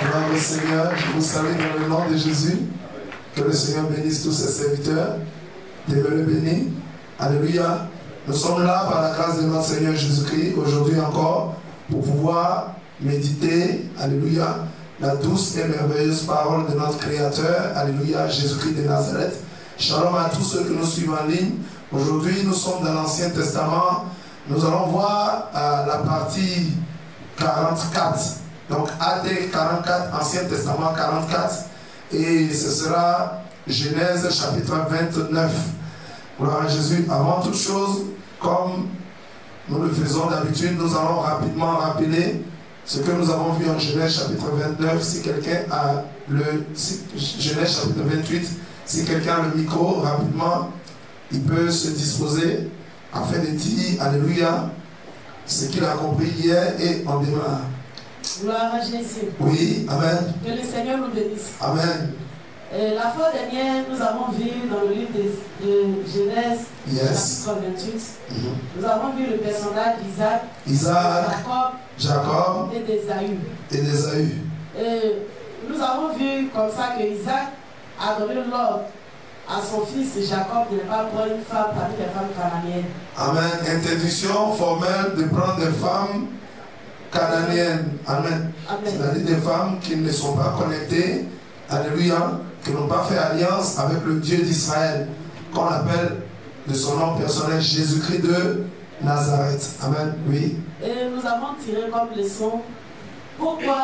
Gloire au Seigneur. Je vous salue dans le nom de Jésus. Que le Seigneur bénisse tous ses serviteurs. Demeurez bénis. Alléluia. Nous sommes là par la grâce de notre Seigneur Jésus-Christ, aujourd'hui encore, pour pouvoir méditer, alléluia, la douce et merveilleuse parole de notre Créateur, alléluia, Jésus-Christ de Nazareth. Shalom à tous ceux que nous suivons en ligne. Aujourd'hui, nous sommes dans l'Ancien Testament. Nous allons voir la partie 44. Donc, AD 44, Ancien Testament 44. Et ce sera Genèse chapitre 29. Gloire à Jésus. Avant toute chose, comme nous le faisons d'habitude, nous allons rapidement rappeler ce que nous avons vu en Genèse chapitre 29. Si quelqu'un a Genèse chapitre 28, si quelqu'un a le micro, rapidement, il peut se disposer afin de dire Alléluia, ce qu'il a compris hier et on démarre. Gloire à Jésus. Oui, Amen. Que le Seigneur nous bénisse. Amen. La fois dernière, nous avons vu dans le livre de Genèse, chapitre 28, nous avons vu le personnage d'Isaac, Jacob et d'Ésaü. Nous avons vu comme ça que Isaac a donné l'ordre à son fils Jacob de ne pas prendre une femme parmi les femmes cananéennes. Amen. Interdiction formelle de prendre des femmes cananéennes. Amen. C'est-à-dire des femmes qui ne sont pas connectées. Alléluia. Qui n'ont pas fait alliance avec le Dieu d'Israël, qu'on appelle de son nom personnel Jésus-Christ de Nazareth. Amen. Oui. Et nous avons tiré comme leçon pourquoi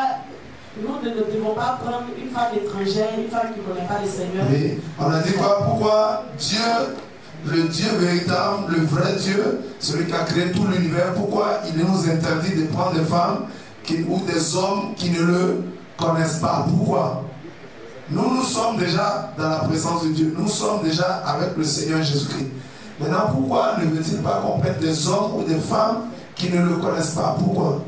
nous ne devons pas prendre une femme étrangère, une femme qui ne connaît pas le Seigneur. Oui. On a dit quoi? Pourquoi Dieu, le Dieu véritable, le vrai Dieu, celui qui a créé tout l'univers, pourquoi il nous interdit de prendre des femmes ou des hommes qui ne le connaissent pas? Pourquoi? Nous sommes déjà dans la présence de Dieu. Nous sommes déjà avec le Seigneur Jésus-Christ. Maintenant, pourquoi ne veut-il pas qu'on prenne des hommes ou des femmes qui ne le connaissent pas? Pourquoi?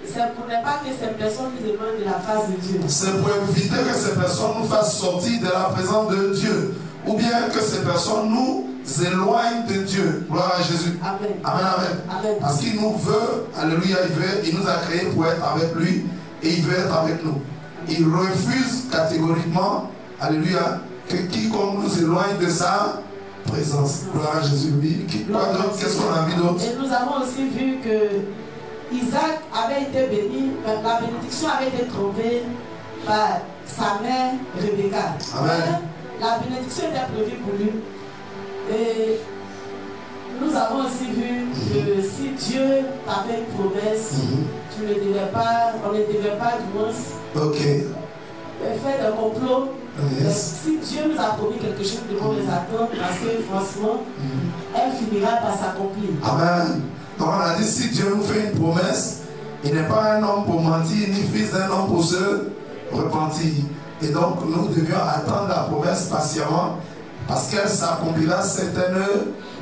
C'est pour ne pas que ces personnes nous éloignent de la face de Dieu. C'est pour éviter que ces personnes nous fassent sortir de la présence de Dieu. Ou bien que ces personnes nous éloignent de Dieu. Gloire à Jésus. Amen. Amen, amen. Amen. Parce qu'il nous veut, alléluia, il nous a créés pour être avec lui et il veut être avec nous. Il refuse catégoriquement, alléluia, que quiconque nous éloigne de sa présence. Gloire à Jésus. Quoi d'autre? Qu'est-ce qu'on a vu d'autre? Et nous avons aussi vu que Isaac avait été béni, la bénédiction avait été trouvée par sa mère Rebecca. Amen. La bénédiction était prévue pour lui. Et nous avons aussi vu que si Dieu t'avait une promesse, tu ne devais pas, on ne devait pas du moins faire des complots. Si Dieu nous a promis quelque chose, nous devons les attendre parce que franchement, elle finira par s'accomplir. Amen. Donc on a dit, si Dieu nous fait une promesse, il n'est pas un homme pour mentir, ni fils d'un homme pour se repentir. Et donc nous devions attendre la promesse patiemment parce qu'elle s'accomplira certainement.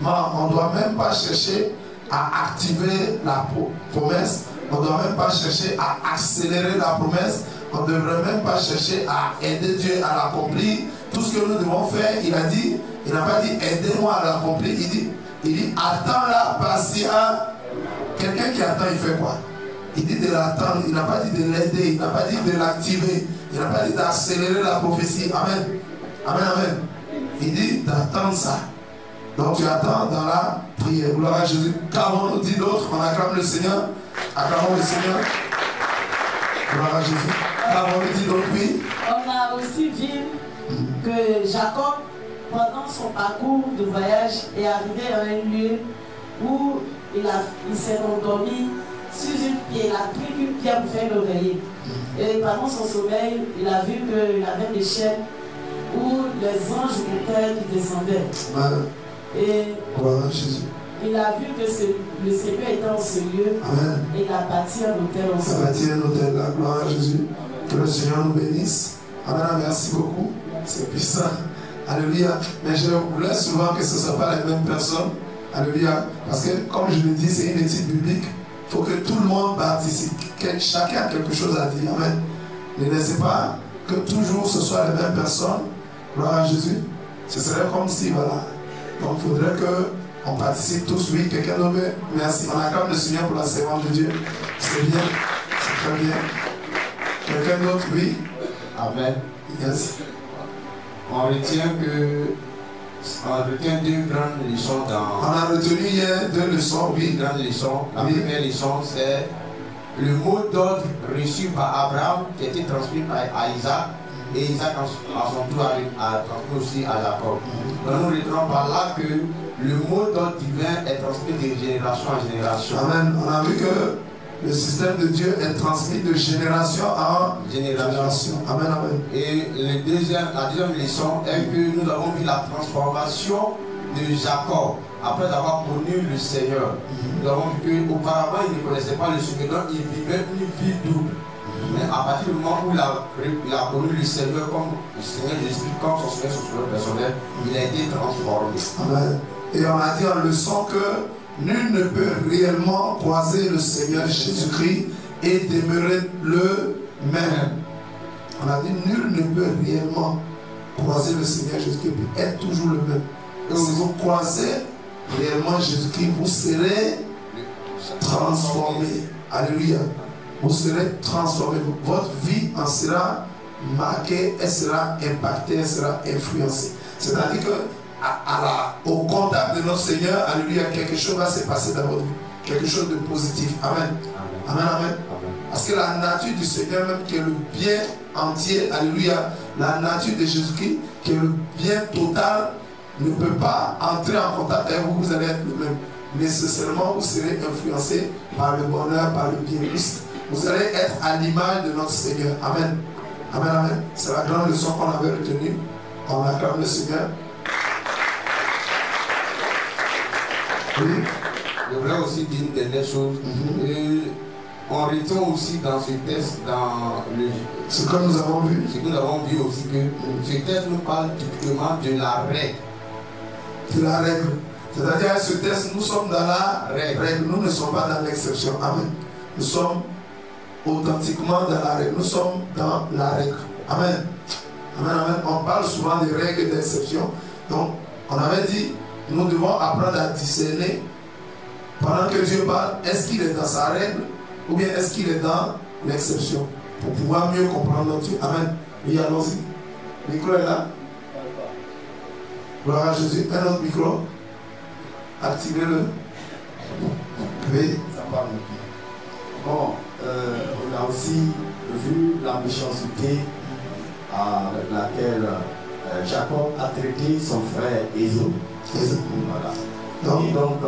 On ne doit même pas chercher à activer la promesse. On ne doit même pas chercher à accélérer la promesse. On ne devrait même pas chercher à aider Dieu à l'accomplir. Tout ce que nous devons faire, il a dit, il n'a pas dit aidez-moi à l'accomplir. Il dit attends-la patiemment. Quelqu'un qui attend, il fait quoi? Il dit de l'attendre. Il n'a pas dit de l'aider. Il n'a pas dit de l'activer. Il n'a pas dit d'accélérer la prophétie. Amen. Amen, amen. Il dit d'attendre ça. Donc tu attends dans la prière. Gloire à Jésus. Qu'avons-nous dit d'autre? On acclame le Seigneur. Acclamons le Seigneur. Gloire à Jésus. Qu'avons-nous dit d'autre? Oui. On a aussi vu que Jacob, pendant son parcours de voyage, est arrivé à un lieu où il s'est endormi sur une pierre. Il a pris une pierre pour faire l'oreiller. Et pendant son sommeil, il a vu qu'il avait des chaînes où les anges montaient qui descendaient. Et il a vu que le Seigneur était en ce lieu. Amen. Et il a bâti un hôtel ensemble. Il a bâti un hôtel là. Gloire à Jésus. Que le Seigneur nous bénisse. Amen. Merci beaucoup. C'est puissant. Alléluia. Mais je voulais souvent que ce ne soit pas les mêmes personnes. Alléluia. Parce que, comme je le dis, c'est une étude biblique. Il faut que tout le monde participe. Que chacun a quelque chose à dire. Amen. Ne laissez pas que toujours ce soit les mêmes personnes. Gloire à Jésus. Ce serait comme si, voilà. Donc il faudrait qu'on participe tous. Oui, quelqu'un d'autre. Merci. On acclame le Seigneur pour la servante de Dieu. C'est bien. C'est très bien. Quelqu'un d'autre, oui? Amen. Yes. On retient deux grandes leçons dans... On a retenu hier 2 leçons, oui. Deux grandes leçons. La Oui. première leçon, c'est le mot d'ordre reçu par Abraham qui a été transmis à Isaac. Et Isaac, à son tour, a transmis aussi à Jacob. Donc nous retenons par là que le mot d'ordre divin est transmis de génération en génération. Amen. On a vu que le système de Dieu est transmis de génération en génération. Amen, amen. Et la deuxième leçon est que nous avons vu la transformation de Jacob après avoir connu le Seigneur. Nous avons vu qu'auparavant il ne connaissait pas le Seigneur, donc il vivait une vie double. Mais à partir du moment où il a connu le Seigneur comme le Seigneur Jésus, comme son Seigneur personnel, il a été transformé. Amen. Et on a dit en leçon que nul ne peut réellement croiser le Seigneur Jésus-Christ et demeurer le même. On a dit nul ne peut réellement croiser le Seigneur Jésus-Christ et être toujours le même. Et si vous croisez réellement Jésus-Christ, vous serez transformés. Alléluia. Vous serez transformés. Votre vie en sera marquée, elle sera impactée, elle sera influencée. C'est-à-dire que au contact de notre Seigneur, alléluia, quelque chose va se passer dans votre vie. Quelque chose de positif. Amen. Amen, amen. Parce que la nature du Seigneur même, qui est le bien entier, alléluia, la nature de Jésus-Christ, qui est le bien total, ne peut pas entrer en contact avec vous, vous allez être le même. Nécessairement, vous serez influencé par le bonheur, par le bien. Vous allez être à l'image de notre Seigneur. Amen. Amen, amen. C'est la grande leçon qu'on avait retenue. On acclame le Seigneur. Oui. Je voudrais aussi dire une dernière chose. On retient aussi dans ce texte, dans ce que nous avons vu. Ce que nous avons vu aussi, que ce texte nous parle typiquement de la règle. De la règle. C'est-à-dire, ce texte, nous sommes dans la règle. Nous ne sommes pas dans l'exception. Amen. Nous sommes authentiquement dans la règle. Nous sommes dans la règle. Amen. Amen, amen. On parle souvent des règles et d'exception. Donc, on avait dit, nous devons apprendre à discerner. Pendant que Dieu parle, est-ce qu'il est dans sa règle ou bien est-ce qu'il est dans l'exception? Pour pouvoir mieux comprendre notre Dieu. Amen. Oui, allons-y. Le micro est là. Gloire à Jésus. Un autre micro. Activez-le. Oui. Ça parle. Bon, on a aussi vu la méchanceté avec laquelle Jacob a traité son frère Ésaü. Voilà. Et donc,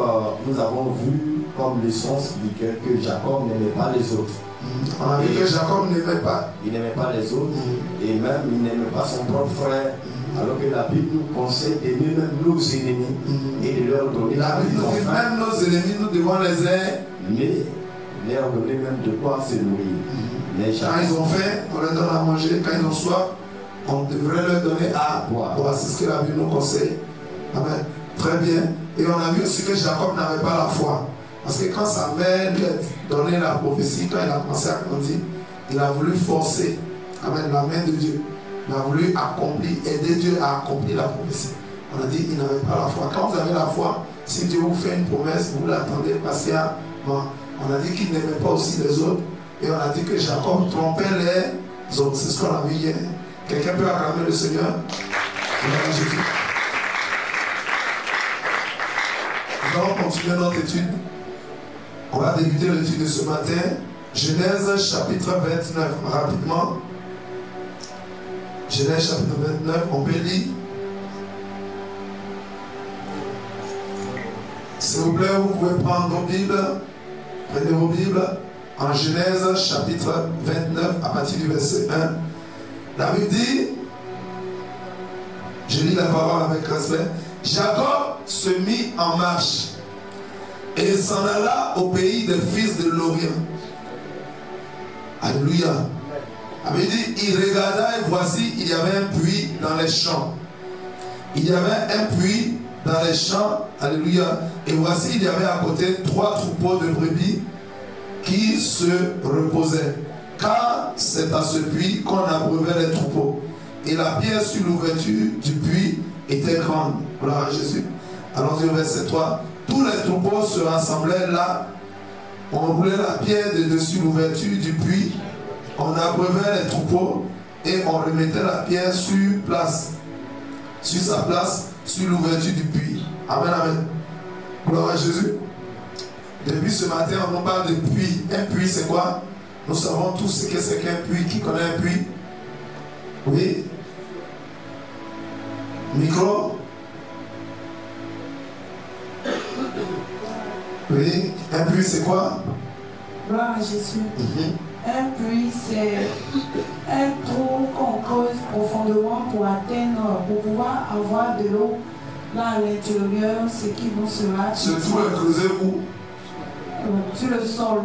nous avons vu comme leçon spirituelle que Jacob n'aimait pas les autres. On a vu que Jacob n'aimait pas. Il n'aimait pas les autres et même il n'aimait pas son propre frère. Alors que la Bible nous conseille d'aimer même nos ennemis et de leur donner. La Bible nous dit même nos ennemis, nous devons les aimer. Mais leur donner même de quoi se nourrir. Quand ils ont faim, on leur donne à manger. Quand ils ont soif, on devrait leur donner à boire. C'est ce que la Bible nous conseille. Amen. Très bien. Et on a vu aussi que Jacob n'avait pas la foi. Parce que quand sa mère lui a donné la prophétie, quand il a commencé à grandir, il a voulu forcer, amen, la main de Dieu. Il a voulu accomplir, aider Dieu à accomplir la prophétie. On a dit qu'il n'avait pas la foi. Quand vous avez la foi, si Dieu vous fait une promesse, vous l'attendez parce qu'il y a... Bon, on a dit qu'il n'aimait pas aussi les autres. Et on a dit que Jacob trompait les autres. C'est ce qu'on a vu hier. Quelqu'un peut acclamer le Seigneur? Gloire à Jésus. Nous allons continuer notre étude. On va débuter l'étude de ce matin. Genèse chapitre 29. Rapidement. Genèse chapitre 29. On peut lire. S'il vous plaît, vous pouvez prendre vos Bibles. Prenez vos Bibles. En Genèse chapitre 29, à partir du verset 1. La Bible dit, je lis la parole avec respect, Jacob se mit en marche et s'en alla au pays des fils de l'Orient. Alléluia. La Bible dit, il regarda et voici, il y avait un puits dans les champs. Il y avait un puits dans les champs. Alléluia. Et voici, il y avait à côté 3 troupeaux de brebis qui se reposaient. Car c'est à ce puits qu'on abreuvait les troupeaux. Et la pierre sur l'ouverture du puits était grande. Gloire à Jésus. Allons-y au verset 3. Tous les troupeaux se rassemblaient là. On roulait la pierre de dessus l'ouverture du puits. on abreuvait les troupeaux et on remettait la pierre sur place, sur sa place, sur l'ouverture du puits. Amen, amen. Gloire à Jésus. Depuis ce matin, on nous parle de puits. Un puits, c'est quoi? Nous savons tous ce que c'est qu'un puits. Qui connaît un puits? Oui. Micro? Oui. Un puits, c'est quoi? Gloire à Jésus. Un puits, c'est un trou qu'on creuse profondément pour atteindre, pour pouvoir avoir de l'eau dans l'intérieur, ce qui nous sera. Ce trou est creusé où? Sur le sol.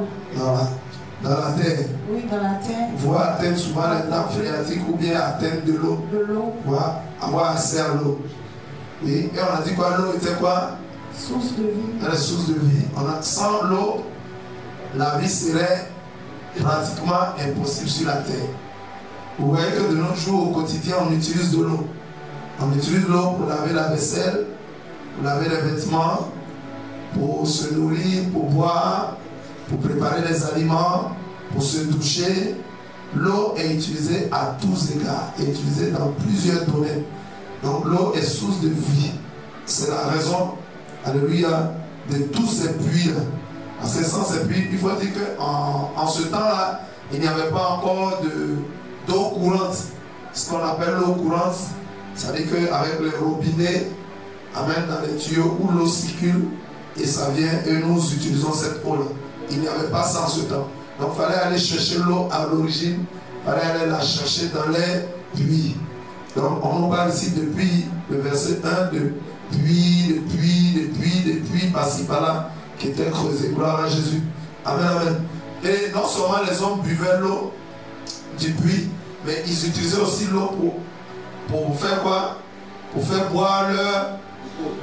Dans la terre. Oui, dans la terre. Voir atteindre souvent les nappes phréatiques ou bien atteindre de l'eau. De l'eau. Voir avoir accès à l'eau. Oui. Et on a dit quoi? L'eau était quoi? Source de vie. La source de vie. Sans l'eau, la vie serait pratiquement impossible sur la terre. Vous voyez que de nos jours, au quotidien, on utilise de l'eau. On utilise l'eau pour laver la vaisselle, pour laver les vêtements, pour se nourrir, pour boire, pour préparer les aliments, pour se doucher. L'eau est utilisée à tous égards, est utilisée dans plusieurs domaines. Donc l'eau est source de vie. C'est la raison, alléluia, de tous ces puits-là. Parce que sans ces puits, il faut dire qu'en ce temps-là, il n'y avait pas encore d'eau courante. Ce qu'on appelle l'eau courante, c'est-à-dire qu'avec les robinets, amen, dans les tuyaux où l'eau circule, et ça vient, et nous utilisons cette eau-là. Il n'y avait pas ça en ce temps. Donc il fallait aller chercher l'eau à l'origine, il fallait aller la chercher dans les puits. Donc on nous parle ici depuis le verset 1 de puits, par-ci par-là, qui étaient creusés. Gloire à Jésus. Amen, amen. Et non seulement les hommes buvaient l'eau du puits, mais ils utilisaient aussi l'eau pour faire quoi? Pour faire boire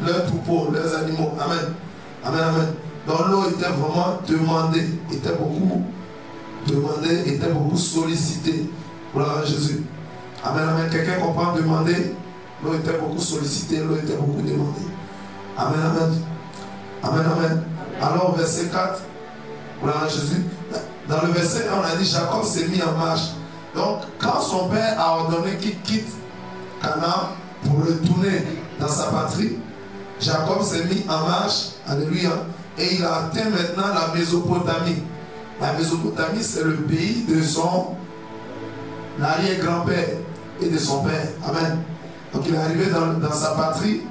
leurs troupeaux, leurs animaux. Amen. Amen, amen. Donc l'eau était vraiment demandée, était beaucoup demandée, était beaucoup sollicitée. Gloire à Jésus. Amen, amen. Quelqu'un comprend demander? L'eau était beaucoup sollicitée, l'eau était beaucoup demandée. Amen, amen. Amen, amen. Alors verset 4, gloire à Jésus. Dans le verset 1, on a dit Jacob s'est mis en marche. Donc quand son père a ordonné qu'il quitte Canaan pour retourner dans sa patrie, Jacob s'est mis en marche, alléluia, et il a atteint maintenant la Mésopotamie. La Mésopotamie, c'est le pays de son arrière-grand-père et de son père. Amen. Donc il est arrivé dans sa patrie,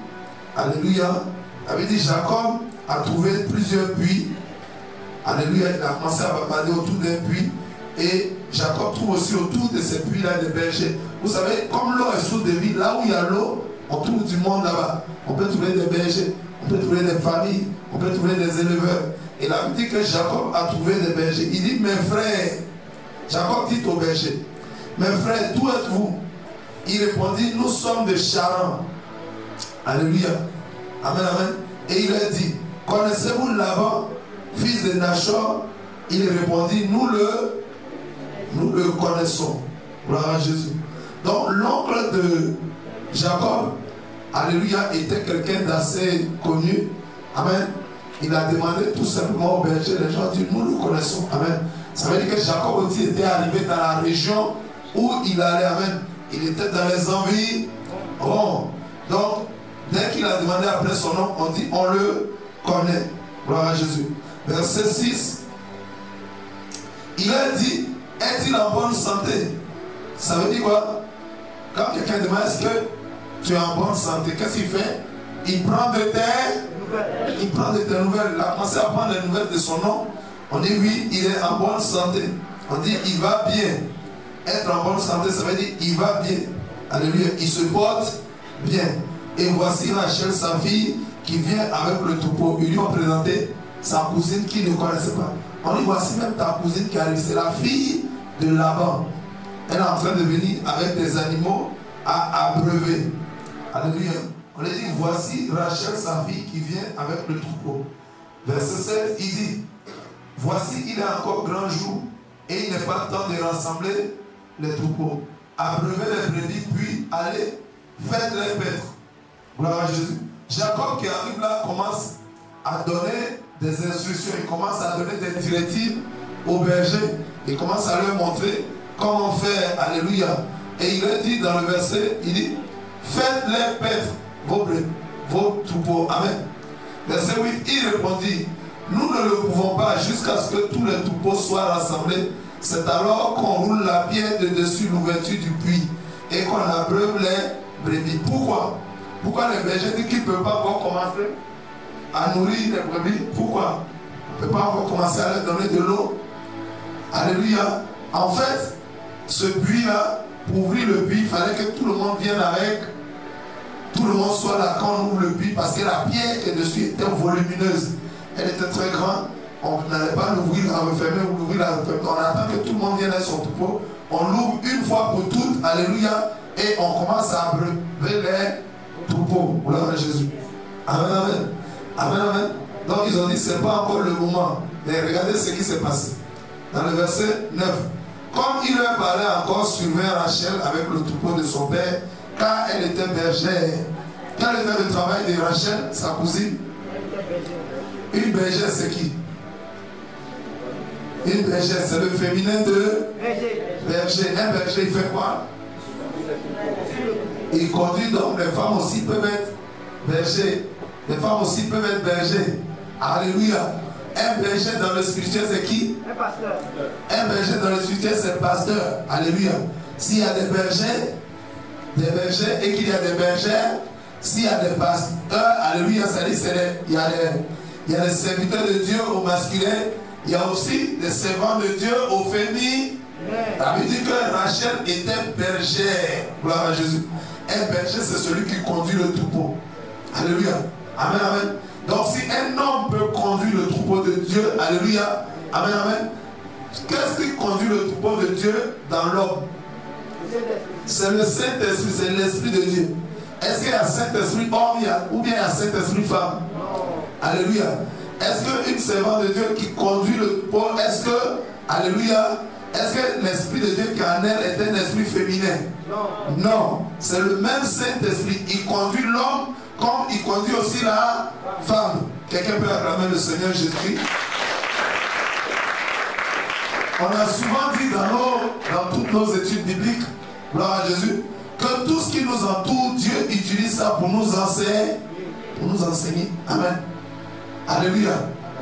alléluia. Il avait dit Jacob a trouvé plusieurs puits. Alléluia, il a commencé à bavarder autour d'un puits. Et Jacob trouve aussi autour de ces puits-là des bergers. Vous savez, comme l'eau est source de vie, là où il y a l'eau, on trouve du monde là-bas. On peut trouver des bergers, on peut trouver des familles, on peut trouver des éleveurs. Et il a dit que Jacob a trouvé des bergers. Il dit, mes frères, Jacob dit aux bergers, mes frères, d'où êtes-vous? Il répondit, nous sommes de Charan. Alléluia. Amen, amen. Et il leur dit, connaissez-vous Laban, fils de Nachor? Il répondit, nous le connaissons. Gloire à Jésus. Donc l'oncle de Jacob, alléluia, était quelqu'un d'assez connu. Amen. Il a demandé tout simplement au berger, les gens disent, nous le connaissons. Amen. Ça veut dire que Jacob aussi était arrivé dans la région où il allait. Amen. Il était dans les environs. Donc, dès qu'il a demandé après son nom, on dit, on le connaît. Gloire à Jésus. Verset 6. Il a dit, est-il en bonne santé? Ça veut dire quoi? Quand quelqu'un demande, est-ce que tu es en bonne santé? Qu'est-ce qu'il fait? Il prend de tes nouvelles. Il a commencé à prendre les nouvelles de son nom. On dit oui, il est en bonne santé. On dit il va bien. Être en bonne santé, ça veut dire il va bien. Alléluia. Il se porte bien. Et voici Rachel, sa fille, qui vient avec le troupeau. Ils lui ont présenté sa cousine qui ne connaissait pas. On dit voici même ta cousine qui arrive. C'est la fille de Laban. Elle est en train de venir avec des animaux à abreuver. Alléluia. On lui dit voici Rachel, sa fille, qui vient avec le troupeau. Verset 16, il dit voici, il est encore grand jour et il n'est pas temps de rassembler les troupeaux. Abreuvez les brebis, puis allez, faites-les paître. Gloire à Jésus. Jacob qui arrive là commence à donner des instructions, il commence à donner des directives aux bergers. Il commence à leur montrer comment faire. Alléluia. Et il leur dit dans le verset, il dit, faites-les paître vos troupeaux. Amen. Verset 8, il répondit, nous ne le pouvons pas jusqu'à ce que tous les troupeaux soient rassemblés. C'est alors qu'on roule la pierre de dessus l'ouverture du puits et qu'on abreuve les brebis. Pourquoi? Pourquoi les bergers disent qu'ils ne peuvent pas encore commencer à nourrir les brebis? Pourquoi? On ne peut pas encore commencer à leur donner de l'eau. Alléluia. En fait, ce puits-là, pour ouvrir le puits, il fallait que tout le monde vienne avec. Tout le monde soit là quand on ouvre le puits, parce que la pierre qui est dessus était volumineuse. Elle était très grande. On n'allait pas l'ouvrir, la refermer ou l'ouvrir, la refermer. On attend que tout le monde vienne avec son troupeau. On l'ouvre une fois pour toutes. Alléluia. Et on commence à abreuver les troupeaux. Gloire à Jésus. Amen, amen. Amen, amen. Donc ils ont dit, ce n'est pas encore le moment. Mais regardez ce qui s'est passé. Dans le verset 9. Comme il leur parlait encore, survint Rachel avec le troupeau de son père, car elle était bergère. Quel était le travail de Rachel, sa cousine? Une bergère, c'est qui? Une bergère, c'est le féminin de berger. Un berger, il fait quoi? Il conduit, donc les femmes aussi peuvent être bergers. Les femmes aussi peuvent être bergers. Alléluia. Un berger dans le spirituel, c'est qui? Un pasteur. Un berger dans le spirituel, c'est pasteur. Alléluia. S'il y a des bergers et qu'il y a des bergères, s'il y a des pasteurs, alléluia, ça dit, il y a des serviteurs de Dieu au masculin, il y a aussi des servants de Dieu au féminin. Ça veut dire que Rachel était bergère. Gloire à Jésus. Un berger, c'est celui qui conduit le troupeau. Alléluia. Amen, amen. Donc si un homme peut conduire le troupeau de Dieu, alléluia, amen, amen. Qu'est-ce qui conduit le troupeau de Dieu dans l'homme? C'est le Saint-Esprit, c'est l'Esprit de Dieu. Est-ce qu'il y a Saint-Esprit homme ou bien il y a Saint-Esprit femme? Alléluia. Est-ce qu'une servante de Dieu qui conduit le troupeau, est-ce que, alléluia, est-ce que l'Esprit de Dieu qui en elle est un esprit féminin? Non. Non. C'est le même Saint-Esprit. Il conduit l'homme comme il conduit aussi la femme. Quelqu'un peut acclamer le Seigneur Jésus-Christ. On a souvent dit dans toutes nos études bibliques, gloire à Jésus, que tout ce qui nous entoure, Dieu utilise ça pour nous enseigner. Pour nous enseigner. Amen. Alléluia.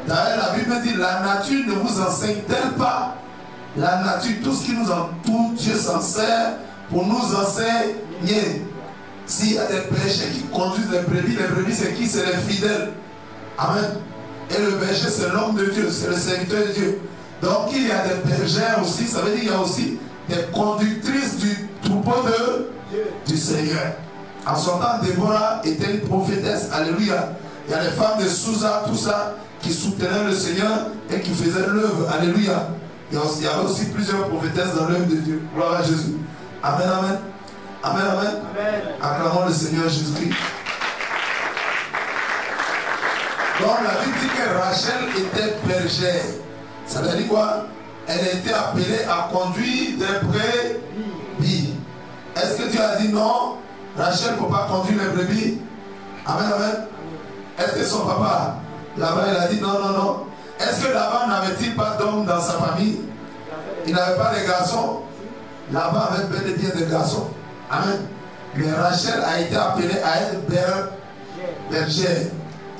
D'ailleurs, la Bible dit, la nature ne vous enseigne-t-elle pas? La nature, tout ce qui nous entoure, Dieu s'en sert pour nous enseigner. S'il y a des bergers qui conduisent les brebis c'est qui? C'est les fidèles. Amen. Et le berger, c'est l'homme de Dieu, c'est le serviteur de Dieu. Donc il y a des bergères aussi, ça veut dire qu'il y a aussi des conductrices du troupeau du Seigneur. En son temps, Déborah était une prophétesse. Alléluia. Il y a les femmes de Sousa, tout ça, qui soutenaient le Seigneur et qui faisaient l'œuvre. Alléluia. Il y avait aussi plusieurs prophétesses dans l'œuvre de Dieu. Gloire à Jésus. Amen, amen. Amen, amen. Amen. Acclamons le Seigneur Jésus-Christ. Donc la Bible dit que Rachel était bergère. Ça veut dire quoi? Elle était appelée à conduire des brebis. Est-ce que Dieu a dit non? Rachel ne peut pas conduire les brebis? Amen, amen. Est-ce que son papa, là-bas, il a dit non, non, non? Est-ce que là-bas n'avait-il pas d'hommes dans sa famille? Il n'avait pas de garçons? Là-bas avait bel et bien des garçons. Amen. Mais Rachel a été appelée à être bergère.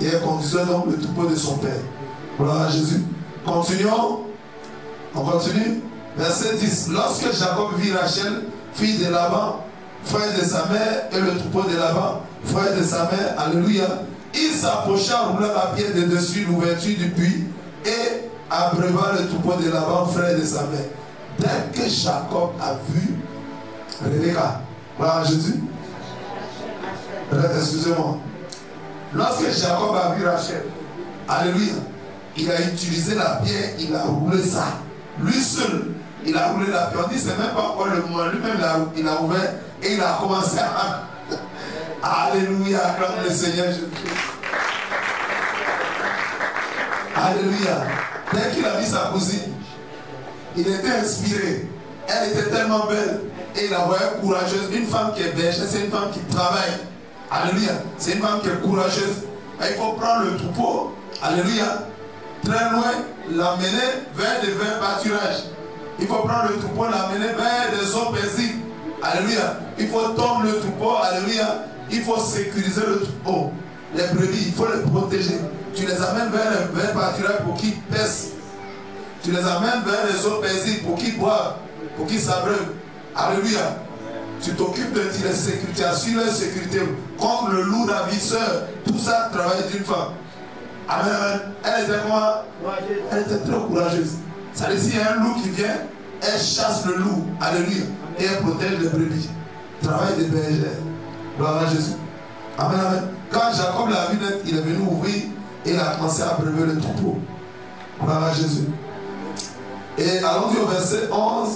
Et elle conduisait donc le troupeau de son père. Gloire à Jésus. Continuons. On continue. Verset 10. Lorsque Jacob vit Rachel, fille de Laban, frère de sa mère, et le troupeau de Laban, frère de sa mère, alléluia, il s'approcha, roula la pierre de dessus l'ouverture du puits et abreuva le troupeau de Laban, frère de sa mère. Dès que Jacob a vu Rebecca, gloire à Jésus. Excusez-moi. Lorsque Jacob a vu Rachel, alléluia, il a utilisé la pierre, il a roulé ça. Lui seul, il a roulé la pierre. On dit, c'est même pas encore le moment. Lui-même, il a ouvert et il a commencé à... Alléluia, acclame le Seigneur Jésus-Christ. Alléluia. Dès qu'il a vu sa cousine, il était inspiré. Elle était tellement belle. Et il la voyait courageuse. Une femme qui est bergère, c'est une femme qui travaille. Alléluia. C'est une femme qui est courageuse. Et il faut prendre le troupeau. Alléluia. Très loin, l'amener vers des verts pâturages. Il faut prendre le troupeau, l'amener vers des eaux paisibles. Alléluia. Il faut tondre le troupeau. Alléluia. Il faut sécuriser le troupeau. Les brebis, il faut les protéger. Tu les amènes vers pâturage pour qu'ils pèsent. Tu les amènes vers les eaux paisibles pour qu'ils boivent, pour qu'ils s'abreuvent. Alléluia. Tu t'occupes de les sécurités, tu assures leur sécurité contre le loup ravisseur. Tout ça travaille d'une femme. Amen, amen. Elle était quoi? Elle était très courageuse. Ça veut dire s'il y a un loup qui vient, elle chasse le loup. Alléluia. Et elle protège les brebis. Travail des bergères. Gloire à Jésus. Amen, amen. Quand Jacob l'a vu naître, il est venu ouvrir et il a commencé à prélever le troupeau. Gloire à Jésus. Et allons-y au verset 11.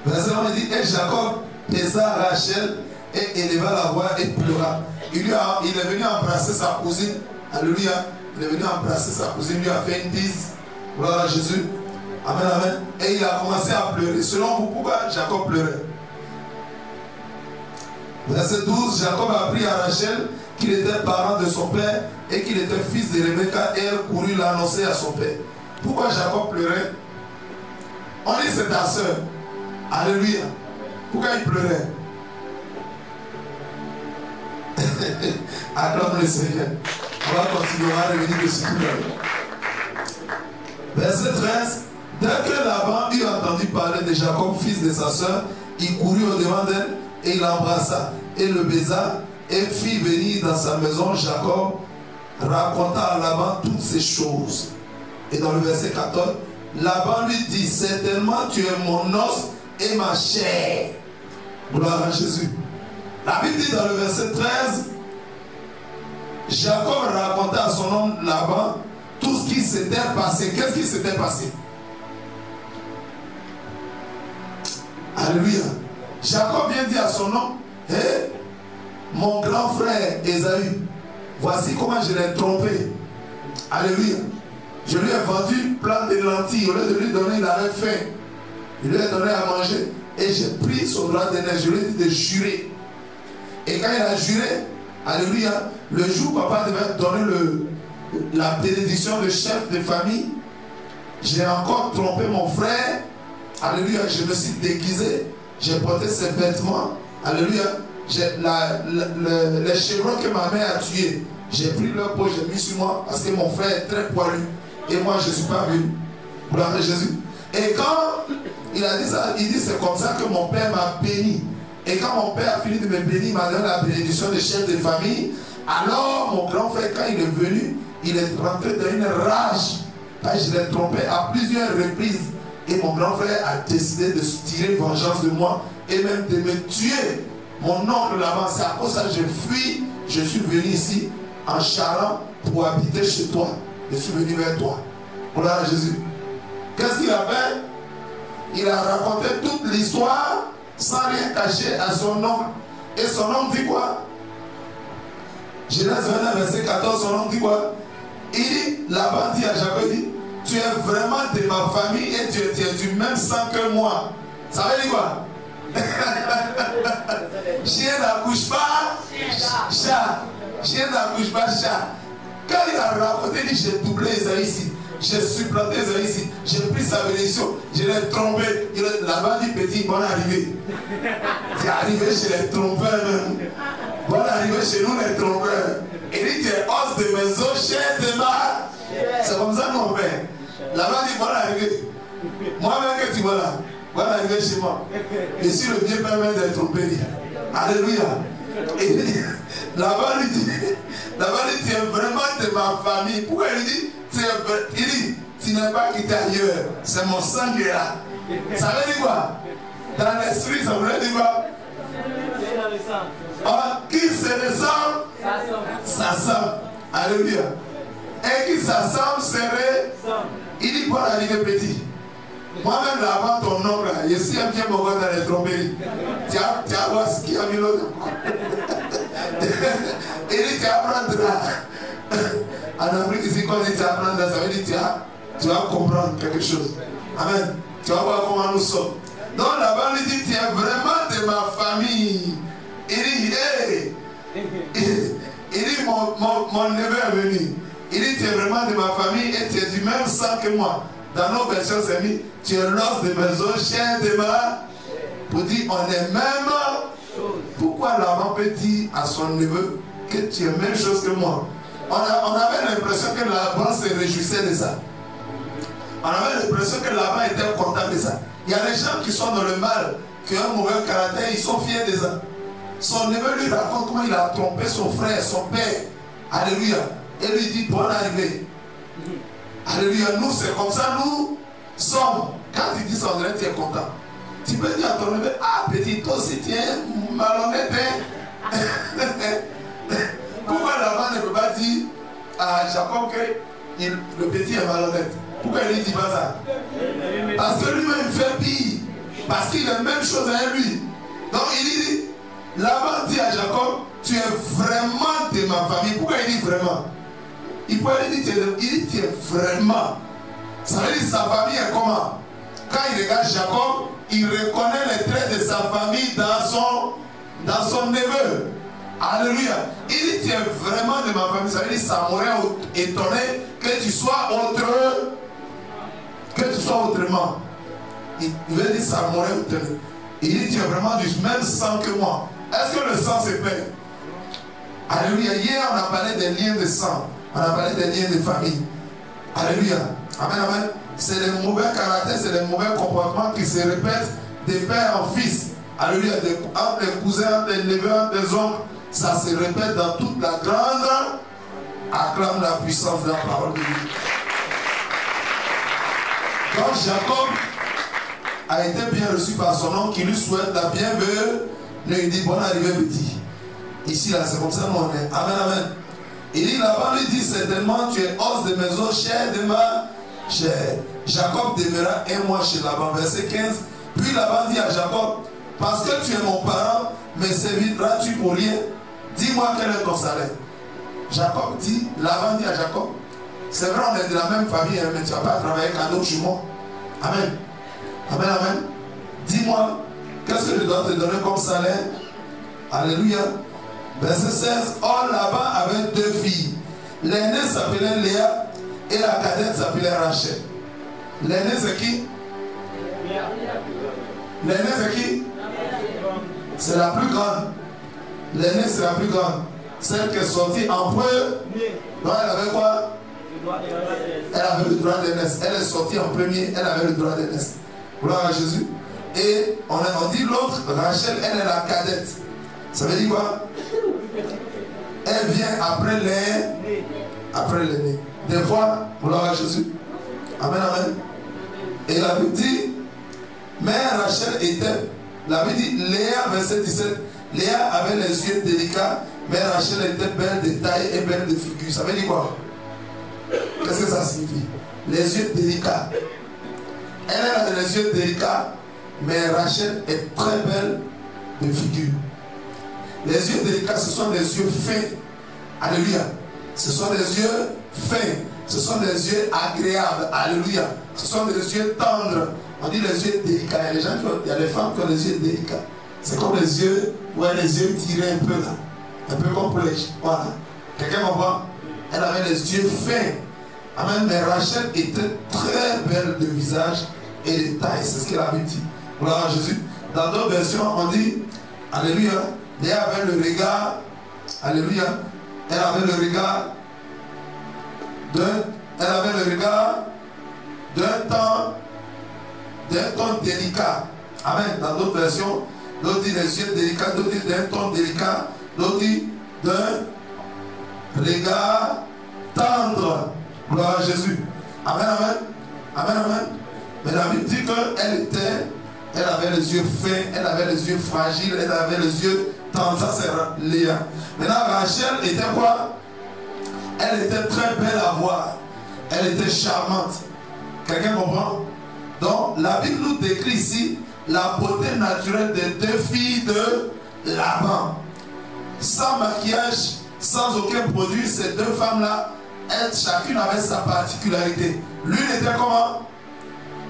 Verset 11, il dit, et Jacob pesa Rachel et éleva la voix et pleura. Il est venu embrasser sa cousine. Alléluia. Il est venu embrasser sa cousine, lui a fait une bise. Gloire à Jésus. Amen, amen. Et il a commencé à pleurer. Selon vous, pourquoi Jacob pleurait? Verset 12, Jacob a appris à Rachel qu'il était parent de son père et qu'il était fils de Rebecca, et elle courut l'annoncer à son père. Pourquoi Jacob pleurait? On dit c'est ta soeur. Alléluia. Pourquoi il pleurait? Acclame le Seigneur. On va continuer à revenir dessus tout à l'heure. Verset 13. Dès que Laban eut entendu parler de Jacob, fils de sa soeur, il courut au-devant d'elle et il l'embrassa et le baisa et fit venir dans sa maison. Jacob raconta à Laban toutes ces choses. Et dans le verset 14, Laban lui dit, certainement tu es mon os et ma chair. Gloire à Jésus. La Bible dit dans le verset 13, Jacob raconta à son homme Laban tout ce qui s'était passé. Qu'est-ce qui s'était passé? Alléluia. Jacob vient dire à son homme, hé, mon grand frère Ésaü, voici comment je l'ai trompé. Alléluia. Je lui ai vendu plein de lentilles. Au lieu de lui donner, il avait faim. Je lui ai donné à manger. Et j'ai pris son droit d'aînesse. Je lui ai dit de jurer. Et quand il a juré, alléluia, le jour où papa devait donner la bénédiction de chef de famille, j'ai encore trompé mon frère. Alléluia, je me suis déguisé. J'ai porté ses vêtements. Alléluia. Les chevrons que ma mère a tués, j'ai pris leur peau, j'ai mis sur moi parce que mon frère est très poilu. Et moi, je ne suis pas venu. Gloire à Jésus. Et quand il a dit ça, il dit c'est comme ça que mon père m'a béni. Et quand mon père a fini de me bénir, il m'a donné la bénédiction de chef de famille. Alors, mon grand frère, quand il est venu, il est rentré dans une rage. Parce que je l'ai trompé à plusieurs reprises. Et mon grand frère a décidé de tirer vengeance de moi et même de me tuer. Mon oncle là-bas, c'est à cause de ça que je fuis. Je suis venu ici en Charan pour habiter chez toi. Je suis venu vers toi. Gloire à Jésus. Qu'est-ce qu'il a fait? Il a raconté toute l'histoire sans rien cacher à son oncle. Et son oncle dit quoi? Genèse 29, verset 14, son oncle dit quoi? Il dit, Laban dit à Jacob, il dit, tu es vraiment de ma famille et tu es du même sang que moi. Ça veut dire quoi? Chien n'accouche pas chat. Chien n'accouche pas chat. Quand il a raconté, il dit, j'ai doublé Esaïe ici. J'ai supplanté Esaïe ici. J'ai pris sa bénédiction. Je l'ai trompé. Là-bas dit, petit, bonne arrivée. Tu es arrivé chez les trompeurs. Bonne arrivée chez nous les trompeurs. Il dit, tu es os de mes os, chair de ma. C'est comme ça qu'on fait. Là-bas dit, bonne arrivée. Moi-même que tu vois là. Bonne arrivée chez moi. Et si le bien permet d'être trompé. Alléluia. Et là-bas il dit, tu es vraiment de ma famille. Pourquoi il dit, tu n'es pas quitté ailleurs. C'est mon sang qui est là. Ça veut dire quoi? Dans l'esprit, ça veut dire quoi? Ah, qui se ressemble? Ça semble. Alléluia. Et qui s'assemble serait. Il dit, bonne arrivée petit. Moi-même là-bas, ton oncle, je suis un vieux mogol dans les tromperies. Tu vas voir ce qu'il y a mis l'autre. Il dit, tu apprendras. En Afrique, ici, quand on dit tu apprendras, ça veut dire tu vas comprendre quelque chose. Amen. Tu vas voir comment nous sommes. Donc là-bas, il dit, tu es vraiment de ma famille. Il dit, hey. Il dit, mon neveu est venu. Il dit, tu es vraiment de ma famille et tu es du même sang que moi. Dans nos versions, c'est mis, tu es l'os de mes os, chair de ma. Pour dire, on est même. Pourquoi Laban peut dire à son neveu que tu es la même chose que moi? On avait l'impression que Laban se réjouissait de ça. On avait l'impression que Laban était content de ça. Il y a des gens qui sont dans le mal, qui ont un mauvais caractère, ils sont fiers de ça. Son neveu lui raconte comment il a trompé son frère, son père. Alléluia. Et lui dit, bonne arrivée. Alléluia. Nous, c'est comme ça, nous sommes. Quand il dit ça, on dirait que tu es content. Tu peux dire à ton neveu, ah petit, toi aussi tu es malhonnête. Hein? Pourquoi Laban ne peut pas dire à Jacob que le petit est malhonnête? Pourquoi il ne dit pas ça? Parce que lui-même fait pire. Parce qu'il a la même chose avec lui. Donc il dit, Laban dit à Jacob, tu es vraiment de ma famille. Pourquoi il dit vraiment? Il pourrait dire, il dit, tu es vraiment. Ça veut dire sa famille est comment? Quand il regarde Jacob, il reconnaît les traits de sa famille dans son neveu. Alléluia. Il dit, tu es vraiment de ma famille. Ça veut dire, ça m'aurait étonné que tu sois autrement. Il veut dire, ça m'aurait étonné. Il dit, tu es vraiment du même sang que moi. Est-ce que le sang se perd? Alléluia. Hier, on a parlé des liens de sang. On a parlé des liens de famille. Alléluia. Amen, amen. C'est les mauvais caractères, c'est les mauvais comportements qui se répètent des pères en fils. Alléluia. Entre les cousins, entre les neveux, entre les oncles. Ça se répète dans toute la grande. Acclame la puissance de la parole de Dieu. Quand Jacob a été bien reçu par son oncle qui lui souhaite la bienvenue, il dit bonne arrivée petit. Ici là c'est comme ça qu'on est. Amen, amen. Il dit là-bas, lui dit certainement tu es os de mes os, chair de ma chair. Jacob demeura un mois chez Laban. Verset 15. Puis Laban dit à Jacob, parce que tu es mon parent, me serviras-tu pour rien? Dis-moi quel est ton salaire. Jacob dit, Laban dit à Jacob, c'est vrai on est de la même famille, mais tu ne vas pas travailler qu'à d'autres jumeaux. Amen. Amen, amen. Dis-moi, qu'est-ce que je dois te donner comme salaire? Alléluia. Verset 16. Or Laban avait deux filles. L'aînée s'appelait Léa et la cadette s'appelait Rachel. L'aînée c'est qui? L'aînée c'est qui? C'est la plus grande. L'aînée c'est la plus grande. Celle qui est sortie en premier. Donc elle avait quoi? Elle avait le droit d'aînesse. Elle est sortie en premier, elle avait le droit d'aînesse. Gloire à Jésus. Et on dit l'autre, Rachel, elle est la cadette. Ça veut dire quoi? Elle vient après l'aîné. Des fois, gloire à Jésus. Amen, amen. Et la Bible dit, mais Rachel était, la Bible dit, Léa, verset 17, Léa avait les yeux délicats, mais Rachel était belle de taille et belle de figure. Ça veut dire quoi? Qu'est-ce que ça signifie? Les yeux délicats. Elle a les yeux délicats, mais Rachel est très belle de figure. Les yeux délicats, ce sont des yeux fins. Alléluia. Ce sont des yeux fins. Ce sont des yeux agréables. Alléluia. Ce sont des yeux tendres. On dit les yeux délicats. Il y a des femmes qui ont les yeux délicats. C'est comme les yeux, ouais, les yeux tirés un peu là. Un peu comme pour les... Voilà. Quelqu'un comprend? Elle avait les yeux fins. Amen. Mais Rachel était très belle de visage et de taille. C'est ce qu'elle avait dit. Gloire à Jésus. Dans d'autres versions, on dit, alléluia, Léa avait le regard, alléluia, elle avait le regard d'un ton délicat. Amen. Dans d'autres versions, d'autres disent les yeux délicats, d'autres disent d'un ton délicat, d'autres disent d'un regard tendre. Gloire à Jésus. Amen, amen. Amen, amen. Mais la Bible dit qu'elle avait les yeux fins, elle avait les yeux fragiles, elle avait les yeux tendres. Ça c'est Léa. Maintenant Rachel était quoi? Elle était très belle à voir. Elle était charmante. Quelqu'un comprend? Donc la Bible nous décrit ici la beauté naturelle des deux filles de Laban. Sans maquillage, sans aucun produit, ces deux femmes-là, chacune avait sa particularité. L'une était comment?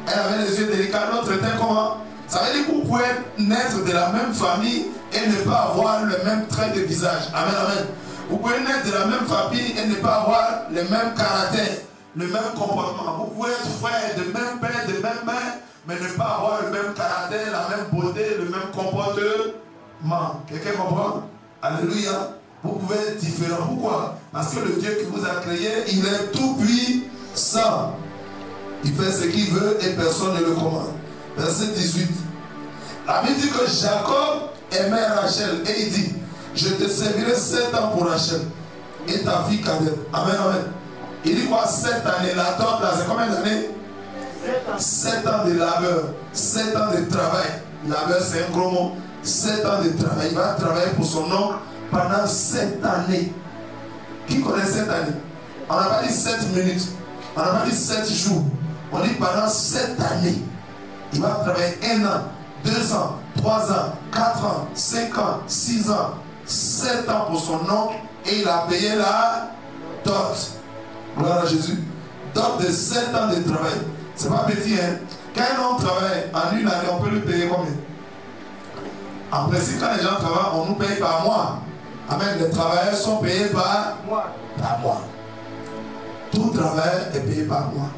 Elle avait les yeux délicats, l'autre était comment? Ça veut dire que vous pouvez naître de la même famille et ne pas avoir le même trait de visage. Amen, amen. Vous pouvez naître de la même famille et ne pas avoir le même caractère. le même comportement. Vous pouvez être frère de même père, de même mère, mais ne pas avoir le même caractère, la même beauté, le même comportement. Quelqu'un comprend? Alléluia. Vous pouvez être différent. Pourquoi? Parce que le Dieu qui vous a créé, il est tout puissant. Il fait ce qu'il veut et personne ne le commande. Verset 18. La Bible dit que Jacob aimait Rachel et il dit, je te servirai 7 ans pour Rachel et ta fille cadette. Amen, amen. Il dit quoi? 7 années. La dot là, c'est combien d'années? 7 ans de labeur, 7 ans de travail. Labeur, c'est un gros mot. 7 ans de travail. Il va travailler pour son oncle pendant 7 années. Qui connaît 7 années? On n'a pas dit 7 minutes. On n'a pas dit 7 jours. On dit pendant 7 années. Il va travailler 1 an, 2 ans, 3 ans, 4 ans, 5 ans, 6 ans, 7 ans pour son oncle et il a payé la dot. Gloire à Jésus. Dot de 7 ans de travail. C'est pas petit, hein. Quand un homme travaille en une année, on peut lui payer combien? En principe, quand les gens travaillent, on nous paye par mois. Amen. Les travailleurs sont payés par mois. Par mois. Tout travail est payé par mois.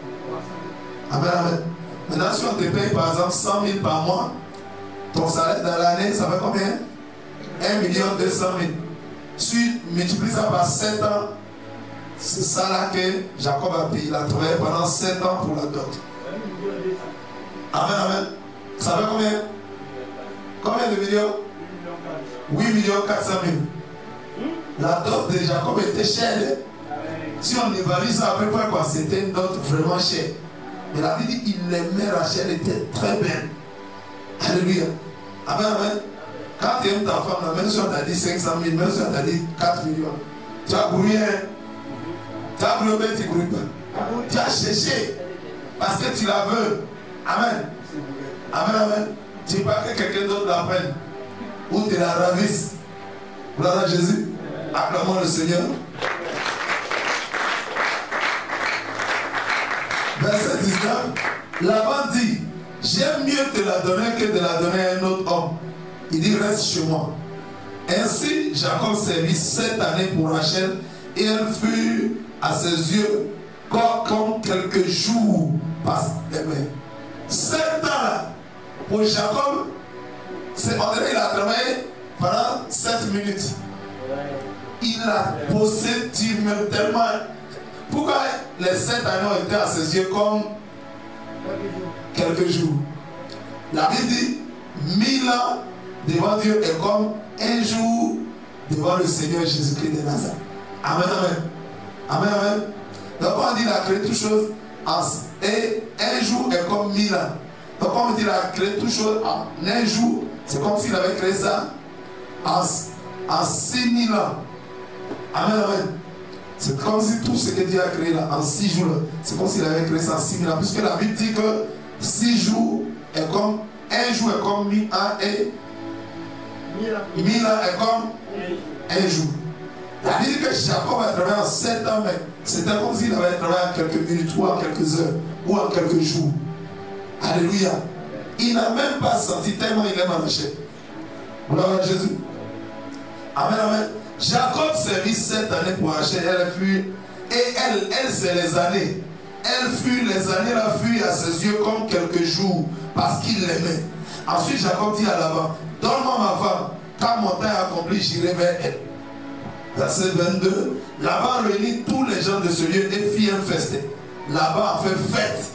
Amen, amen. Maintenant, si on te paye par exemple 100 000 par mois, ton salaire dans l'année, ça fait combien? 1 200 000. Si tu multiplies ça par 7 ans, c'est ça là que Jacob a payé. Il a travaillé pendant 7 ans pour la dot. Amen, amen. Ça fait combien? Combien de millions? 8 400 000. La dot de Jacob était chère. Si on évalue ça à peu près, quoi, c'était une dot vraiment chère. Mais la Bible dit qu'il aimait Rachel, était très belle. Alléluia. Amen, amen. Quand tu aimes ta femme, même si on t'a dit 500 000, même si on t'a dit 4 millions, tu as grouillé. Tu as grouillé, mais tu ne grouilles pas. Tu as cherché. Parce que tu la veux. Amen. Amen, amen. Tu ne veux pas que quelqu'un d'autre la prenne. Ou tu la ravisses. Gloire à Jésus. Acclamons le Seigneur. Verset 19. Laban dit, j'aime mieux te la donner que de la donner à un autre homme. Il dit, reste chez moi. Ainsi, Jacob servit 7 années pour Rachel et elle fut à ses yeux comme quelques jours passent les mains. 7 ans pour Jacob, on dirait qu'il a travaillé pendant 7 minutes. Il a posé tellement. Pourquoi les 7 années ont été à ses yeux comme quelques jours? La Bible dit 1000 ans devant Dieu est comme un jour devant le Seigneur Jésus-Christ de Nazareth. Amen, amen. Amen, amen. Donc on dit qu'il a créé toutes choses et un jour est comme 1000 ans. Donc on dit qu'il a créé toutes choses en un jour. C'est comme s'il avait créé ça en 6000 ans. Amen, amen. C'est comme si tout ce que Dieu a créé là en 6 jours, c'est comme s'il avait créé ça en 6000 ans. Puisque la Bible dit que 6 jours est comme, un jour est comme 1000 ans et 1000 ans est comme un jour. La Bible dit que Jacob a travaillé en 7 ans, mais c'était comme s'il avait travaillé en quelques minutes ou en quelques heures ou en quelques jours. Alléluia. Il n'a même pas senti tellement il aime Rachel. Gloire à Jésus. Amen, amen. Jacob servit 7 années pour Rachel. Elle fut, et elle c'est les années. Elle fut, les années là furent à ses yeux comme quelques jours parce qu'il l'aimait. Ensuite Jacob dit à Laban, donne-moi ma femme, quand mon temps est accompli, j'irai vers elle. Verset 22. Laban réunit tous les gens de ce lieu et fit un festin. Laban a fait fête.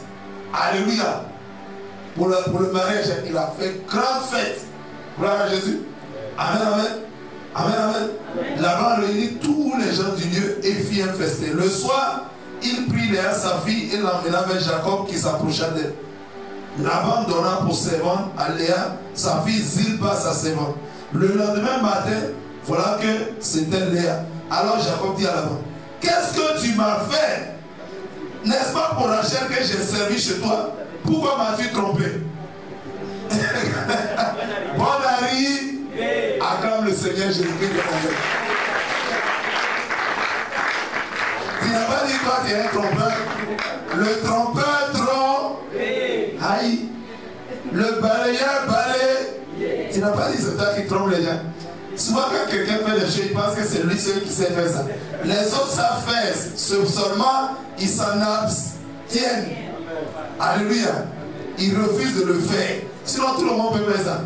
Alléluia. Pour le mariage, il a fait grande fête. Gloire à Jésus. Amen, amen. Amen, amen. Laban réunit tous les gens du lieu et fit un festin. Le soir, il prit Léa sa fille et l'emmena vers Jacob qui s'approcha d'elle. Laban donna pour servante à Léa sa fille Zilpa sa servante. Le lendemain matin, voilà que c'était Léa. Alors Jacob dit à Laban, qu'est-ce que tu m'as fait? N'est-ce pas pour Rachel que j'ai servi chez toi? Pourquoi m'as-tu trompé? Bon Harry, acclame le Seigneur Jésus-Christ de Nazareth. Tu n'as pas dit toi tu es un trompeur. Le trompeur trompe. Aïe. Le balayeur balaye. Tu n'as pas dit c'est toi qui trompe les gens. Souvent quand quelqu'un fait des choses, il pense que c'est lui seul qui sait faire ça. Les autres savent faire, seulement ils s'en abstiennent. Alléluia. Ils refusent de le faire. Sinon tout le monde peut faire ça.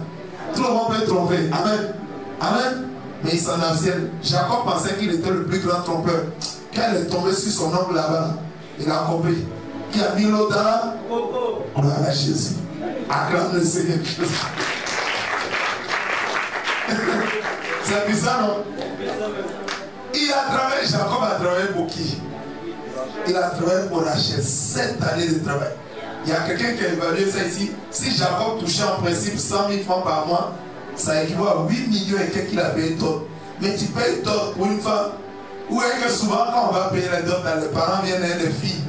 Tout le monde peut tromper. Amen. Amen. Mais ils s'en abstiennent. Jacob pensait qu'il était le plus grand trompeur. Quand il est tombé sur son oncle là-bas, il a compris. Qui a mis l'eau dans. Gloire à Jésus. Acclame le Seigneur. C'est bizarre, non? Il a travaillé, Jacob a travaillé pour qui? Il a travaillé pour Rachel. 7 années de travail. Il y a quelqu'un qui a évalué ça ici. Si Jacob touchait en principe 100 000 francs par mois, ça équivaut à 8 millions et quelqu'un qu'il a payé dot. Mais tu payes dot pour une femme. Où est que souvent quand on va payer les dots, les parents viennent et les filles,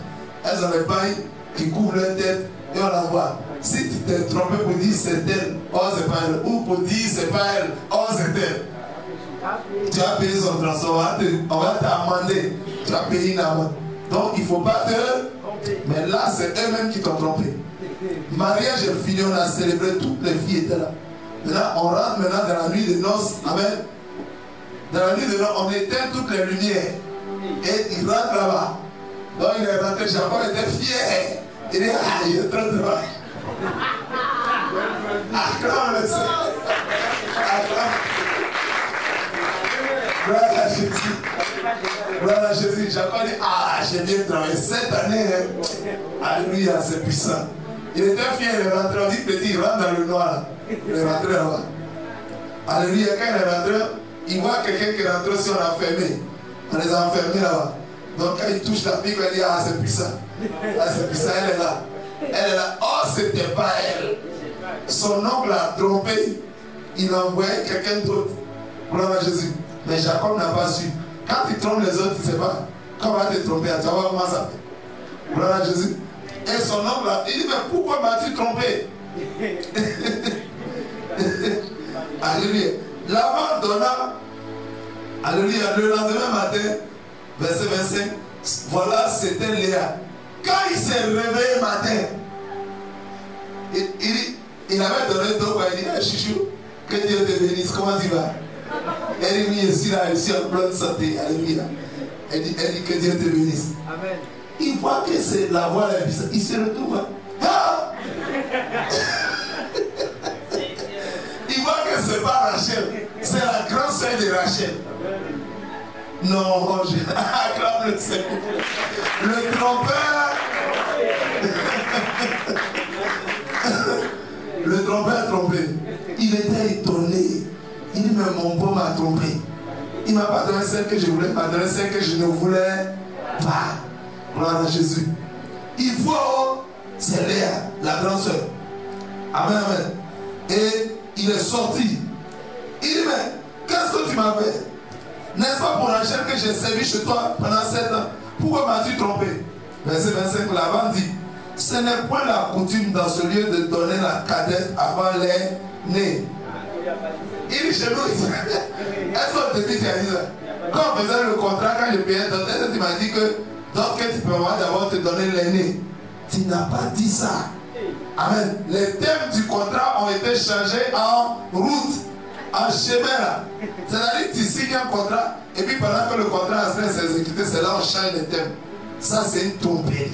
elles ont les pailles qui couvrent leur tête et on l'envoie. Si tu t'es trompé pour dire c'est elle, oh c'est pas elle, ou pour dire c'est pas elle, oh c'est elle, tu as payé son transport, on va t'amender, tu as payé une amende. Donc il ne faut pas te... Mais là c'est eux-mêmes qui t'ont trompé. Mariage est fini, on a célébré, toutes les filles étaient là. Maintenant on rentre maintenant dans la nuit de noces, amen. Dans la nuit de noces, on éteint toutes les lumières. Et il rentre là-bas. Donc il est rentré, Jacob était fier. Il dit, ah, il est très droit. Acclame le Seigneur. Acclame. Gloire à Jésus. Gloire à Jésus. Jacob dit, ah, j'ai bien travaillé. Cette année, alléluia, c'est puissant. Il était fier, il est rentré. On dit, petit, il rentre dans le noir. Il est rentré là-bas. Alléluia, quand il est rentré, il voit quelqu'un qui est rentré si on l'a fermé. On les a enfermés là-bas. Donc quand il touche la fille, il dit, ah, c'est puissant. Ah, c'est puissant, elle est là. Elle est là. Oh, c'était pas elle. Son oncle l'a trompé. Il a envoyé quelqu'un d'autre. Gloire à Jésus. Mais Jacob n'a pas su. Quand tu trompes les autres, tu ne sais pas. Quand on va te tromper, tu vas voir comment ça fait. Gloire à Jésus. Et son oncle, il dit, mais pourquoi m'as-tu trompé? Alléluia. Laban donna, alléluia, le lendemain matin, verset 25, voilà, c'était Léa. Quand il s'est réveillé matin, il avait donné deux fois, il dit, hey, chouchou, que Dieu te bénisse, comment tu vas? Elle dit, oui, ici, là, ici, en pleine santé, alléluia. Elle dit, que Dieu te bénisse. Amen. Il voit que c'est la voix la puissance, il se retourne. Ah! Il voit que ce n'est pas Rachel, c'est la grande sœur de Rachel. Non, je acclame le Seigneur. Le trompeur. Le trompeur a trompé. Il était étonné. Il dit, mais mon beau m'a trompé. Il ne m'a pas donné celle que je voulais, il m'a donné celle que je ne voulais pas. Gloire à Jésus. Il faut, c'est Léa, la grande sœur. Amen, amen. Et il est sorti. Il dit, mais qu'est-ce que tu m'as fait? N'est-ce pas pour Rachel que j'ai servi chez toi pendant 7 ans? Pourquoi m'as-tu trompé? Verset 25, Laban dit, ce n'est point la coutume dans ce lieu de donner la cadette avant l'aîné. Il dit chez nous, est-ce qu'on te dit, tu as dit ça? Quand on faisait le contrat, quand je payais, tu m'as dit que donc tu peux d'abord te donner l'aîné. Tu n'as pas dit ça. Amen. Les thèmes du contrat ont été changés en route, en chemin là. C'est-à-dire que tu signes un contrat et puis pendant que le contrat est en train de s'exécuter, c'est là on change les thèmes. Ça c'est une tromperie.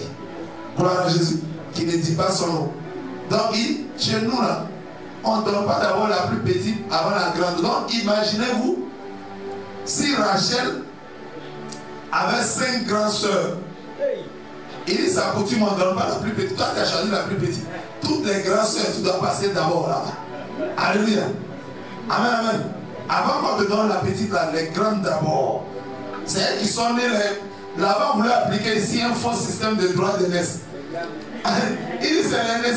Gloire à Jésus, qui ne dit pas son nom. Donc chez nous là, on ne donne pas d'abord la plus petite avant la grande. Donc imaginez-vous, si Rachel avait 5 grandes sœurs, il dit sa coutume, on ne donne pas la plus petite. Toi tu as choisi la plus petite. Toutes les grandes sœurs, tu dois passer d'abord là-bas. Alléluia. Amen, amen. Avant qu'on te donne la petite là, les grandes d'abord. C'est elles qui sont nées. Là-bas, on voulait appliquer ici un faux système de droit de naissance. Il dit c'est l'aîné,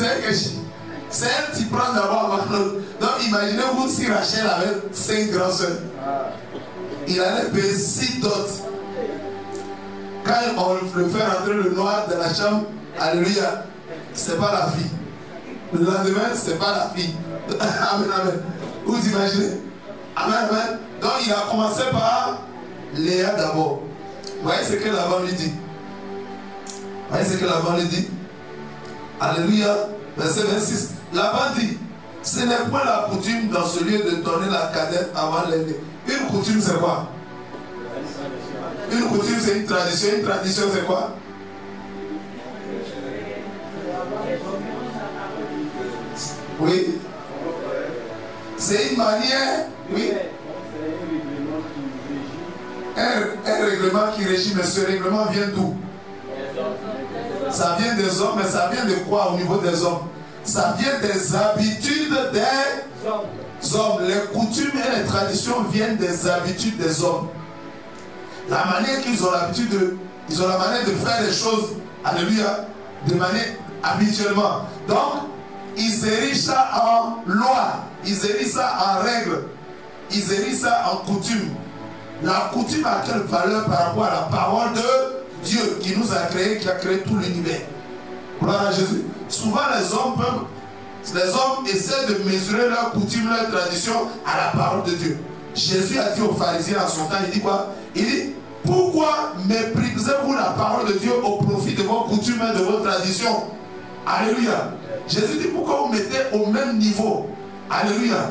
c'est elle qui prend d'abord avant l'autre. Donc imaginez-vous si Rachel avait 5 grandes sœurs. Il allait payer 6 dots. Quand on le fait rentrer le noir dans la chambre, alléluia, c'est pas la fille. Le lendemain, c'est pas la fille. Amen, amen. Vous imaginez? Amen, amen. Donc il a commencé par Léa d'abord. Vous voyez ce que Laban lui dit? Vous voyez ce que Laban lui dit? Alléluia. Verset 26. Laban dit, Ce n'est point la coutume dans ce lieu de donner la cadette avant l'aîné. Une coutume, c'est quoi? Une coutume, c'est une tradition. Une tradition, c'est quoi? Oui. C'est une manière, oui. Un règlement qui régit, mais ce règlement vient d'où? Ça vient des hommes, mais ça vient de quoi au niveau des hommes? Ça vient des habitudes des hommes. Les coutumes et les traditions viennent des habitudes des hommes. La manière qu'ils ont l'habitude de... Ils ont la manière de faire les choses, alléluia, de manière habituellement. Donc, ils érigent ça en loi, ils érigent ça en règle, ils érigent ça en coutume. La coutume a quelle valeur par rapport à la parole de Dieu qui nous a créé, qui a créé tout l'univers? Gloire à Jésus. Souvent les hommes essaient de mesurer leurs coutumes, leurs traditions à la parole de Dieu. Jésus a dit aux pharisiens à son temps, il dit quoi? Il dit, pourquoi méprisez-vous la parole de Dieu au profit de vos coutumes et de vos traditions? Alléluia. Jésus dit, pourquoi vous mettez au même niveau, alléluia,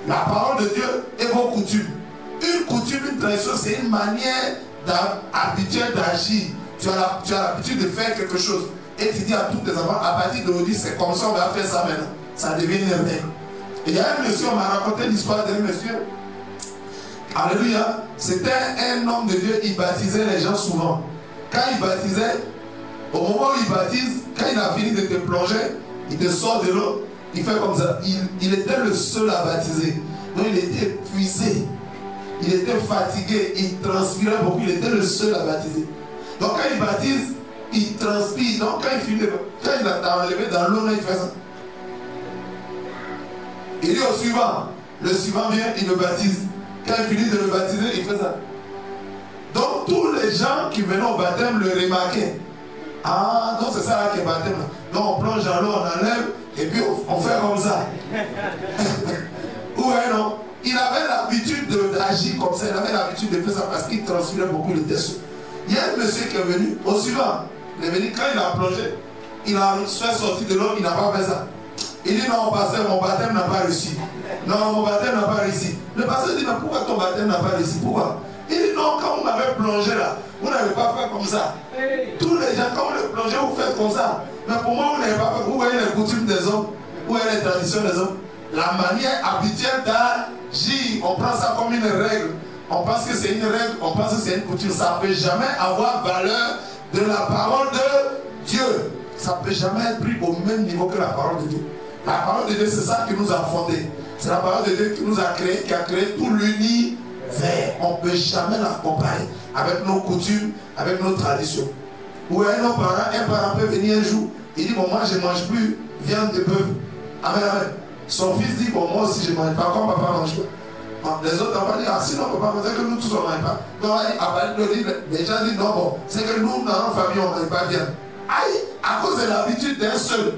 la parole de Dieu et vos coutumes? Une coutume, une tradition, c'est une manière habituelle d'agir. Tu as l'habitude de faire quelque chose. Et tu dis à tous tes enfants, à partir d'aujourd'hui, c'est comme ça, on va faire ça maintenant. Ça devient une règle. Et il y a un monsieur, on m'a raconté l'histoire d'un monsieur. Alléluia. C'était un homme de Dieu, il baptisait les gens souvent. Quand il baptisait, au moment où il baptise, quand il a fini de te plonger, il te sort de l'eau, il fait comme ça. Il était le seul à baptiser. Donc il était épuisé. Il était fatigué, il transpirait beaucoup, il était le seul à baptiser. Donc quand il baptise, il transpire. Donc quand il finit, quand il a enlevé dans l'eau, il fait ça. Il dit au suivant, le suivant vient, il le baptise. Quand il finit de le baptiser, il fait ça. Donc tous les gens qui venaient au baptême le remarquaient. Ah, donc c'est ça là qui est baptême. Donc on plonge dans l'eau, on enlève, et puis on fait comme ça. Ouais, non? Il avait l'habitude d'agir comme ça, il avait l'habitude de faire ça parce qu'il transpirait beaucoup, il était sûr. Il y a un monsieur qui est venu, au suivant, il est venu, quand il a plongé, il a fait sortir de l'eau, il n'a pas fait ça. Il dit non, pasteur, mon baptême n'a pas réussi. Non, mon baptême n'a pas réussi. Le pasteur dit, mais pourquoi ton baptême n'a pas réussi? Pourquoi? Il dit non, quand vous m'avez plongé là, vous n'avez pas fait comme ça. Tous les gens, quand vous le plongez, vous faites comme ça. Mais pour moi, vous n'avez pas fait. Vous voyez les coutumes des hommes, vous voyez les traditions des hommes. La manière habituelle d'agir, on prend ça comme une règle. On pense que c'est une règle, on pense que c'est une coutume. Ça ne peut jamais avoir valeur de la parole de Dieu. Ça ne peut jamais être pris au même niveau que la parole de Dieu. La parole de Dieu, c'est ça qui nous a fondés. C'est la parole de Dieu qui nous a créé, qui a créé tout l'univers. On ne peut jamais la comparer avec nos coutumes, avec nos traditions. Ou un parent peut venir un jour, il dit, bon, moi je ne mange plus viande de bœuf. Amen, amen. Son fils dit, bon, moi aussi je ne mange pas, comme papa ne mange pas. Les autres enfants disent, ah sinon papa, c'est que nous tous on ne mange pas. Donc les gens disent, non, bon, c'est que nous, dans notre famille, on ne mange pas viande. Aïe, à cause de l'habitude d'un seul.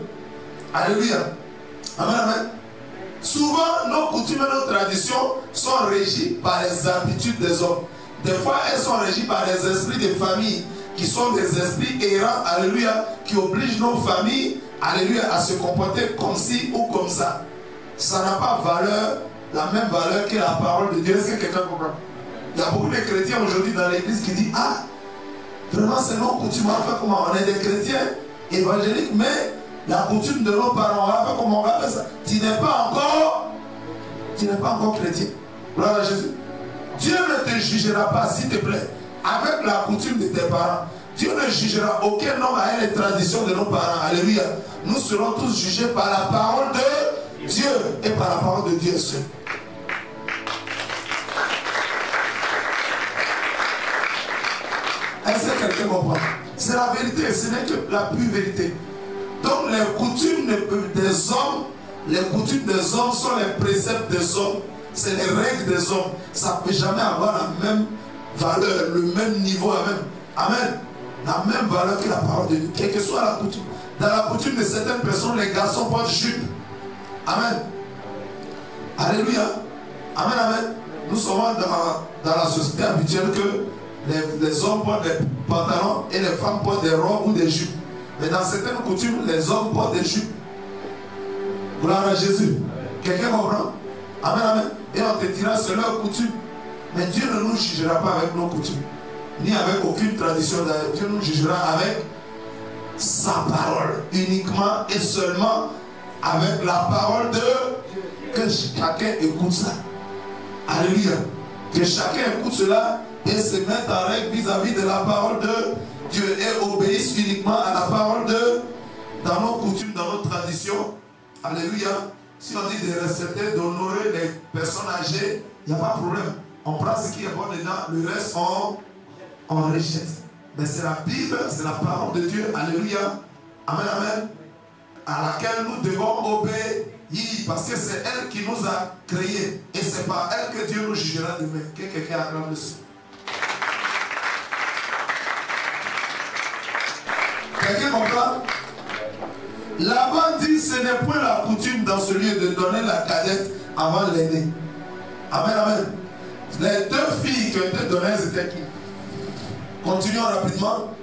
Alléluia. Amen, amen. Souvent, nos coutumes et nos traditions sont régies par les habitudes des hommes. Des fois, elles sont régies par les esprits des familles, qui sont des esprits errants, alléluia, qui obligent nos familles, alléluia, à se comporter comme ci ou comme ça. Ça n'a pas valeur, la même valeur que la parole de Dieu. Est-ce que quelqu'un comprend? Il y a beaucoup de chrétiens aujourd'hui dans l'église qui disent, ah, vraiment c'est nos coutumes, on va faire comment? On est des chrétiens évangéliques, mais la coutume de nos parents, on va faire comment? On va faire ça. Tu n'es pas encore chrétien. Gloire à Jésus. Dieu ne te jugera pas, s'il te plaît, avec la coutume de tes parents. Dieu ne jugera aucun homme avec les traditions de nos parents. Alléluia. Nous serons tous jugés par la parole de Dieu et par la parole de Dieu seul. Est-ce que quelqu'un comprend? C'est la vérité, ce n'est que la pure vérité. Donc les coutumes des hommes, les coutumes des hommes sont les préceptes des hommes, c'est les règles des hommes. Ça ne peut jamais avoir la même valeur, le même niveau, amen. La même valeur que la parole de Dieu, quelle que soit la coutume. Dans la coutume de certaines personnes, les garçons portent jupe. Amen. Alléluia. Amen, amen. Nous sommes dans la société habituelle que les hommes portent des pantalons et les femmes portent des robes ou des jupes. Mais dans certaines coutumes, les hommes portent des jupes. Gloire à Jésus. Quelqu'un comprend? Amen, amen. Et on te dira, c'est leur coutume. Mais Dieu ne nous jugera pas avec nos coutumes, ni avec aucune tradition. Dieu nous jugera avec sa parole, uniquement et seulement avec la parole de Dieu. Que chacun écoute ça. Alléluia. Que chacun écoute cela et se mette en règle vis-à-vis de la parole de Dieu et obéisse uniquement à la parole de dans nos coutumes, dans nos traditions. Alléluia. Si on dit de respecter, d'honorer les personnes âgées, il n'y a pas de problème. On prend ce qui est bon dedans, le reste on rejette. Mais c'est la Bible, c'est la parole de Dieu. Alléluia. Amen, amen. À laquelle nous devons obéir. Parce que c'est elle qui nous a créés. Et c'est par elle que Dieu nous jugera demain. Que quelqu'un acclame dessus. Quelqu'un comprend? Laban dit, ce n'est point la coutume dans ce lieu de donner la cadette avant l'aîné. Amen, amen. Les deux filles qui ont été données, c'était qui? Continuons rapidement.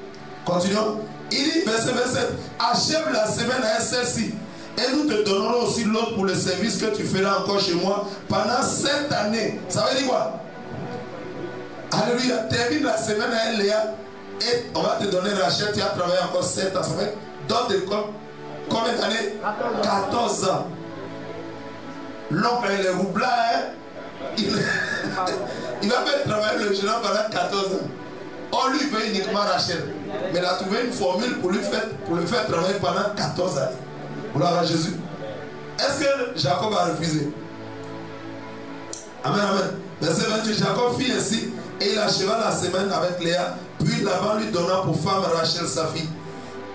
Continuons. Il dit, verset 27, achève la semaine à celle-ci. Et nous te donnerons aussi l'autre pour le service que tu feras encore chez moi pendant 7 années. Ça veut dire quoi? Alléluia. Termine la semaine à elle, Léa. Et on va te donner Rachel. Tu as travaillé encore 7 ans. Ça fait d'autres combien d'années? 14 ans. L'oncle, il est roublant, hein? Il va faire travailler le jeune homme pendant 14 ans. On lui veut uniquement Rachel. Mais il a trouvé une formule pour le faire travailler pendant 14 années. Gloire à Jésus. Est-ce que Jacob a refusé? Amen, amen. Verset 28, Jacob fit ainsi et il acheva la semaine avec Léa. Puis Laban lui donna pour femme Rachel sa fille.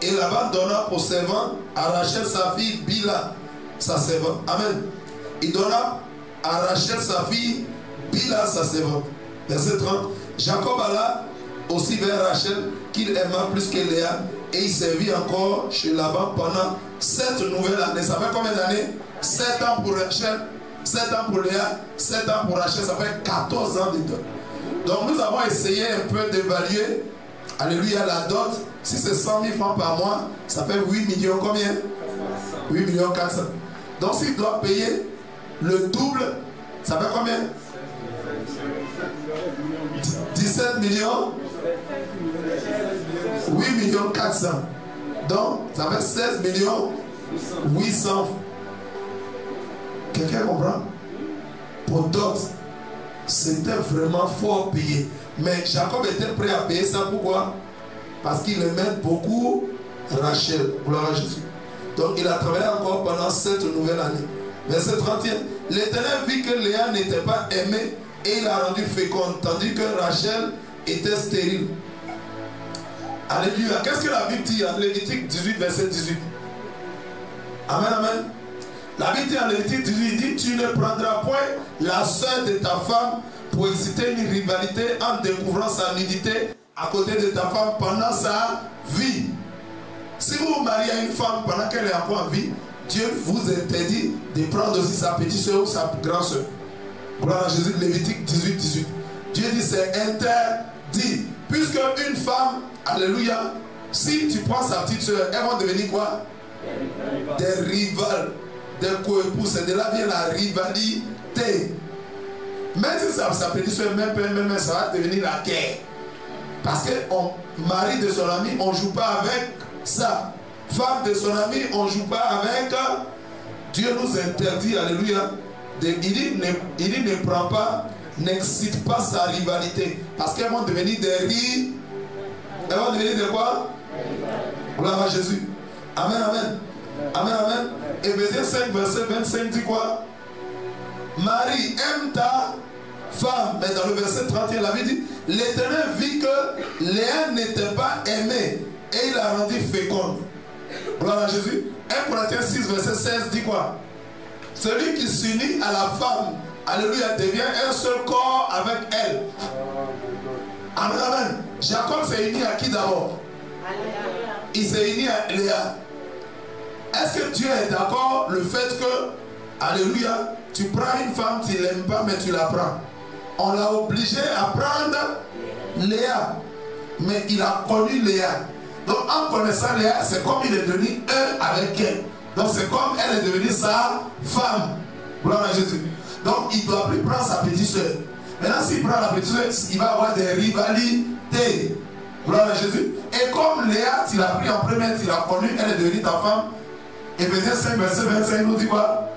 Et Laban donna pour servant à Rachel sa fille Bila, sa servante. Amen. Il donna à Rachel sa fille Bila, sa servante. Verset 30. Jacob alla aussi vers Rachel qu'il aima plus que Léa. Et il servit encore chez Laban pendant 7 nouvelles années. Ça fait combien d'années? 7 ans pour Rachel, 7 ans pour Léa, 7 ans pour Rachel. Ça fait 14 ans de dot. Donc nous avons essayé un peu d'évaluer, alléluia, la dot. Si c'est 100 000 francs par mois, ça fait 8 millions combien? 8 millions 400. Donc s'il doit payer le double, ça fait combien? 17 millions 8 millions 400. Donc, ça fait 16 millions 800. Quelqu'un comprend? Pour d'autres, c'était vraiment fort payé. Mais Jacob était prêt à payer ça. Pourquoi? Parce qu'il aimait beaucoup Rachel. Gloire à Jésus. Donc, il a travaillé encore pendant 7 nouvelles années. Verset 31. L'Éternel vit que Léa n'était pas aimée et il l'a rendue féconde, tandis que Rachel était stérile. Alléluia. Qu'est-ce que la Bible dit en Lévitique 18, verset 18? Amen, amen. La Bible dit en Lévitique 18, dit, tu ne prendras point la sœur de ta femme pour exciter une rivalité en découvrant sa nudité à côté de ta femme pendant sa vie. Si vous vous mariez à une femme pendant qu'elle est encore en vie, Dieu vous interdit de prendre aussi sa petite soeur ou sa grande soeur. Gloire à Jésus, Lévitique 18, 18. Dieu dit c'est interdit. Puisque une femme, alléluia, si tu prends sa petite soeur, elles vont devenir quoi? Des rivales, des coépouses. C'est de là vient la rivalité. Même si sa petite soeur, même ça va devenir la guerre. Parce que mari de son ami, on ne joue pas avec ça. Femme de son ami, on ne joue pas avec. Dieu nous interdit, alléluia. Il dit ne prends pas, n'excite pas sa rivalité. Parce qu'elles vont devenir des rivales. Elles vont devenir de quoi? Gloire à Jésus. Amen, amen. Amen, amen. Éphésiens 5, verset 25 dit quoi? Marie, aime ta femme. Mais dans le verset 31, la Bible dit, l'Éternel vit que Léa n'était pas aimée et il l'a rendue féconde. Gloire à Jésus. 1 Corinthiens 6, verset 16 dit quoi? Celui qui s'unit à la femme, alléluia, devient un seul corps avec elle. Amen, amen. Jacob s'est uni à qui d'abord? Il s'est uni à Léa. Est-ce que Dieu est d'accord le fait que, alléluia, tu prends une femme, tu ne l'aimes pas, mais tu la prends? On l'a obligé à prendre Léa. Mais il a connu Léa. Donc en connaissant Léa, c'est comme il est devenu un avec elle. Donc c'est comme elle est devenue sa femme. Gloire à Jésus. Donc il ne doit plus prendre sa petite soeur. Maintenant, s'il prend la petite soeur, il va avoir des rivalités. Gloire à Jésus. Et comme Léa, tu l'as pris en première, tu l'as connue, elle est devenue ta femme. Éphésiens 5, verset 25, nous dit quoi?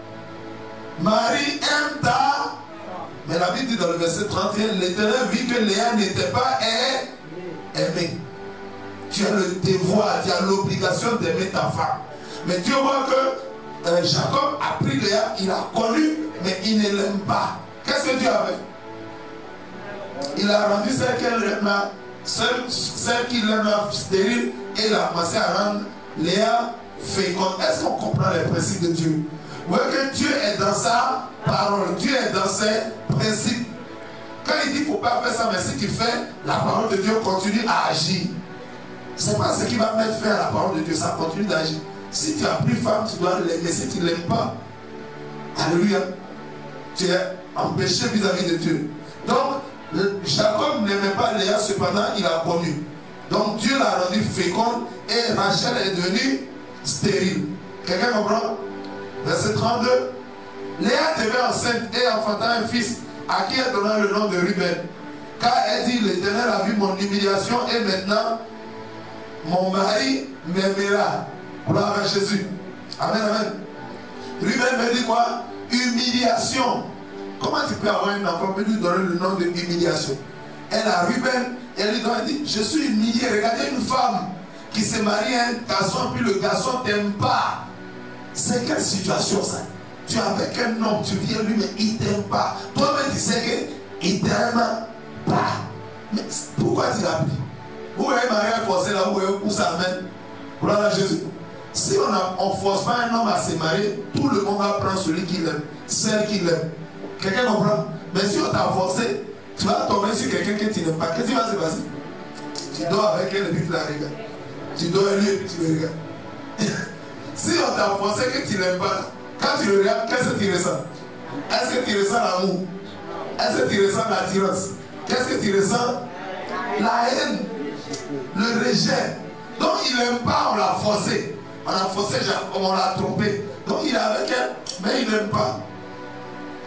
Marie aime ta. Mais la Bible dit dans le verset 31, l'Éternel vit que Léa n'était pas aimée. Tu as le devoir, tu as l'obligation d'aimer ta femme. Mais Dieu voit que Jacob a pris Léa, il a connu, mais il ne l'aime pas. Qu'est-ce que Dieu a fait? Il a rendu celle qu'il aime stérile et il a commencé à rendre Léa féconde. Est-ce qu'on comprend les principes de Dieu? Vous voyez que Dieu est dans sa parole, Dieu est dans ses principes. Quand il dit qu'il ne faut pas faire ça, mais si tu fais, la parole de Dieu continue à agir. Ce n'est pas ce qui va mettre fin à la parole de Dieu, ça continue d'agir. Si tu as pris femme, tu dois l'aimer. Si tu ne l'aimes pas, alléluia, tu es empêché vis-à-vis de Dieu. Donc, Jacob n'aimait pas Léa, cependant, il a connu. Donc, Dieu l'a rendu féconde et Rachel est devenue stérile. Quelqu'un comprend? Verset 32. Léa devint enceinte et enfanta un fils à qui elle donna le nom de Ruben. Car elle dit, l'Éternel a vu mon humiliation et maintenant, mon mari m'aimera. Gloire à Jésus. Amen, amen. Ruben me dit quoi? Humiliation. Comment tu peux avoir un enfant et lui donner le nom de humiliation? Elle a Ruben, elle lui dit, je suis humilié. Regardez une femme qui s'est mariée à un garçon, puis le garçon ne t'aime pas. C'est quelle situation ça? Tu es avec un homme, tu viens lui, mais il ne t'aime pas. Toi-même, tu sais qu'il ne t'aime pas. Mais pourquoi tu l'as pris? Où est mariage forcé là, où ça mène? Gloire à Jésus. Si on ne force pas un homme à se marier, tout le monde va prendre celui qu'il aime, celle qu'il aime. Quelqu'un comprend? Mais si on t'a forcé, tu vas tomber sur quelqu'un que tu n'aimes pas. Qu'est-ce qui va se passer? Tu dors avec elle et puis tu la regardes. Tu dors avec lui et puis tu le regardes. Si on t'a forcé que tu n'aimes pas, quand tu le regardes, qu'est-ce que tu ressens? Est-ce que tu ressens l'amour? Est-ce que tu ressens l'attirance? Qu'est-ce que tu ressens? La haine, le rejet. Donc il n'aime pas, on l'a forcé. On a forcé, on l'a trompé. Donc il est avec elle, mais il n'aime pas.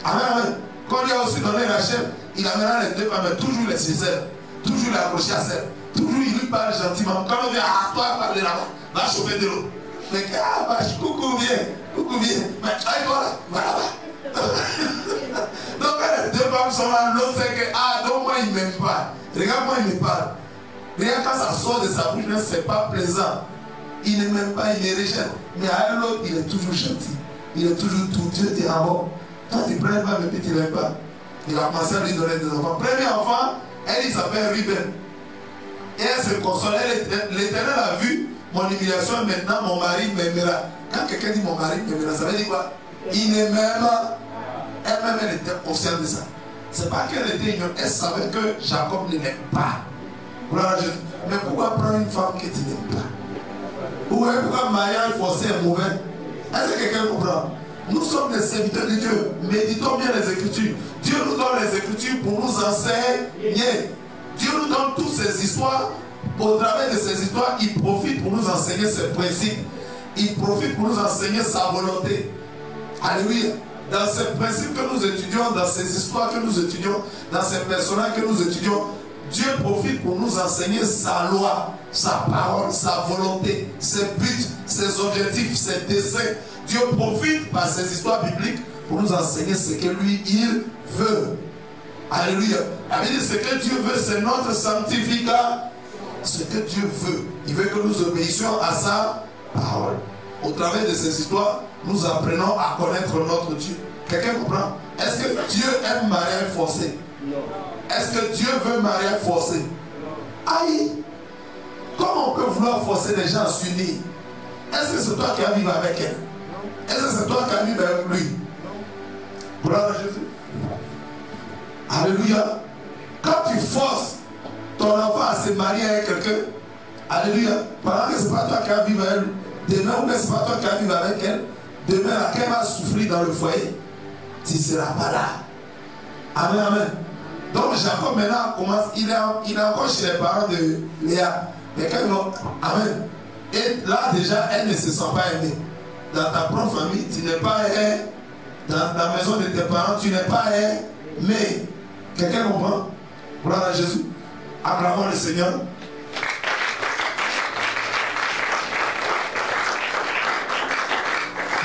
Amen, amen. Quand il a aussi donné Rachel, il amènera les deux femmes, mais toujours les sincères. Toujours l'accrocher à celle. Toujours il lui parle gentiment. Quand on vient, toi, parler là-bas, va chauffer de l'eau. Mais vache, coucou, viens. Coucou, viens. Mais allez, voilà. Donc quand les deux femmes sont là, l'autre sait que, donc moi il ne m'aime pas. Regarde-moi, il me parle. Regarde quand ça sort de sa bouche, c'est pas plaisant. Il ne m'aime pas, il me rejette. Mais à l'autre, il est toujours gentil. Il est toujours tout. Dieu dit, ah bon, toi tu ne prends pas, mais puis tu ne l'aimes pas. Il a commencé à lui donner des enfants. Premier enfant, elle, il s'appelle Ruben. Et elle se console. L'Éternel a vu mon humiliation, maintenant mon mari m'aimera. Quand quelqu'un dit mon mari m'aimera, ça veut dire quoi? Il ne m'aime pas. Elle-même, elle était consciente de ça. C'est pas qu'elle était ignorante, elle savait que Jacob ne l'aime pas. Mais pourquoi prendre une femme que tu n'aimes pas? Ou pourquoi mariage forcé est mauvais? Est-ce que quelqu'un comprend? Nous sommes des serviteurs de Dieu. Méditons bien les Écritures. Dieu nous donne les Écritures pour nous enseigner. Dieu nous donne toutes ces histoires. Au travers de ces histoires, il profite pour nous enseigner ses principes. Il profite pour nous enseigner sa volonté. Alléluia. Dans ces principes que nous étudions, dans ces histoires que nous étudions, dans ces personnages que nous étudions, Dieu profite pour nous enseigner sa loi, sa parole, sa volonté, ses buts, ses objectifs, ses desseins. Dieu profite par ces histoires bibliques pour nous enseigner ce que lui, il veut. Alléluia. La Bible dit ce que Dieu veut, c'est notre sanctification. Ce que Dieu veut. Il veut que nous obéissions à sa parole. Au travers de ces histoires, nous apprenons à connaître notre Dieu. Quelqu'un comprend? Est-ce que Dieu aime mariage forcé? Est-ce que Dieu veut mariage forcé? Aïe! Comment on peut vouloir forcer les gens à s'unir? Est-ce que c'est toi qui as vécu avec elle? Est-ce que c'est toi qui as vécu avec lui? Gloire à Jésus. Alléluia. Quand tu forces ton enfant à se marier avec quelqu'un, alléluia, pendant que ce n'est pas toi qui as vécu avec elle, demain, ou bien ce n'est pas toi qui as vécu avec elle, demain, quand elle va souffrir dans le foyer, tu ne seras pas là. Amen, amen. Donc Jacob maintenant commence, il est encore chez les parents de Léa. Mais quand ils vont, amen. Et là déjà, elle ne se sent pas aimée. Dans ta propre famille, tu n'es pas dans la maison de tes parents, tu n'es pas aimé. Quelqu'un comprend? Gloire à Jésus. Acclamons le Seigneur.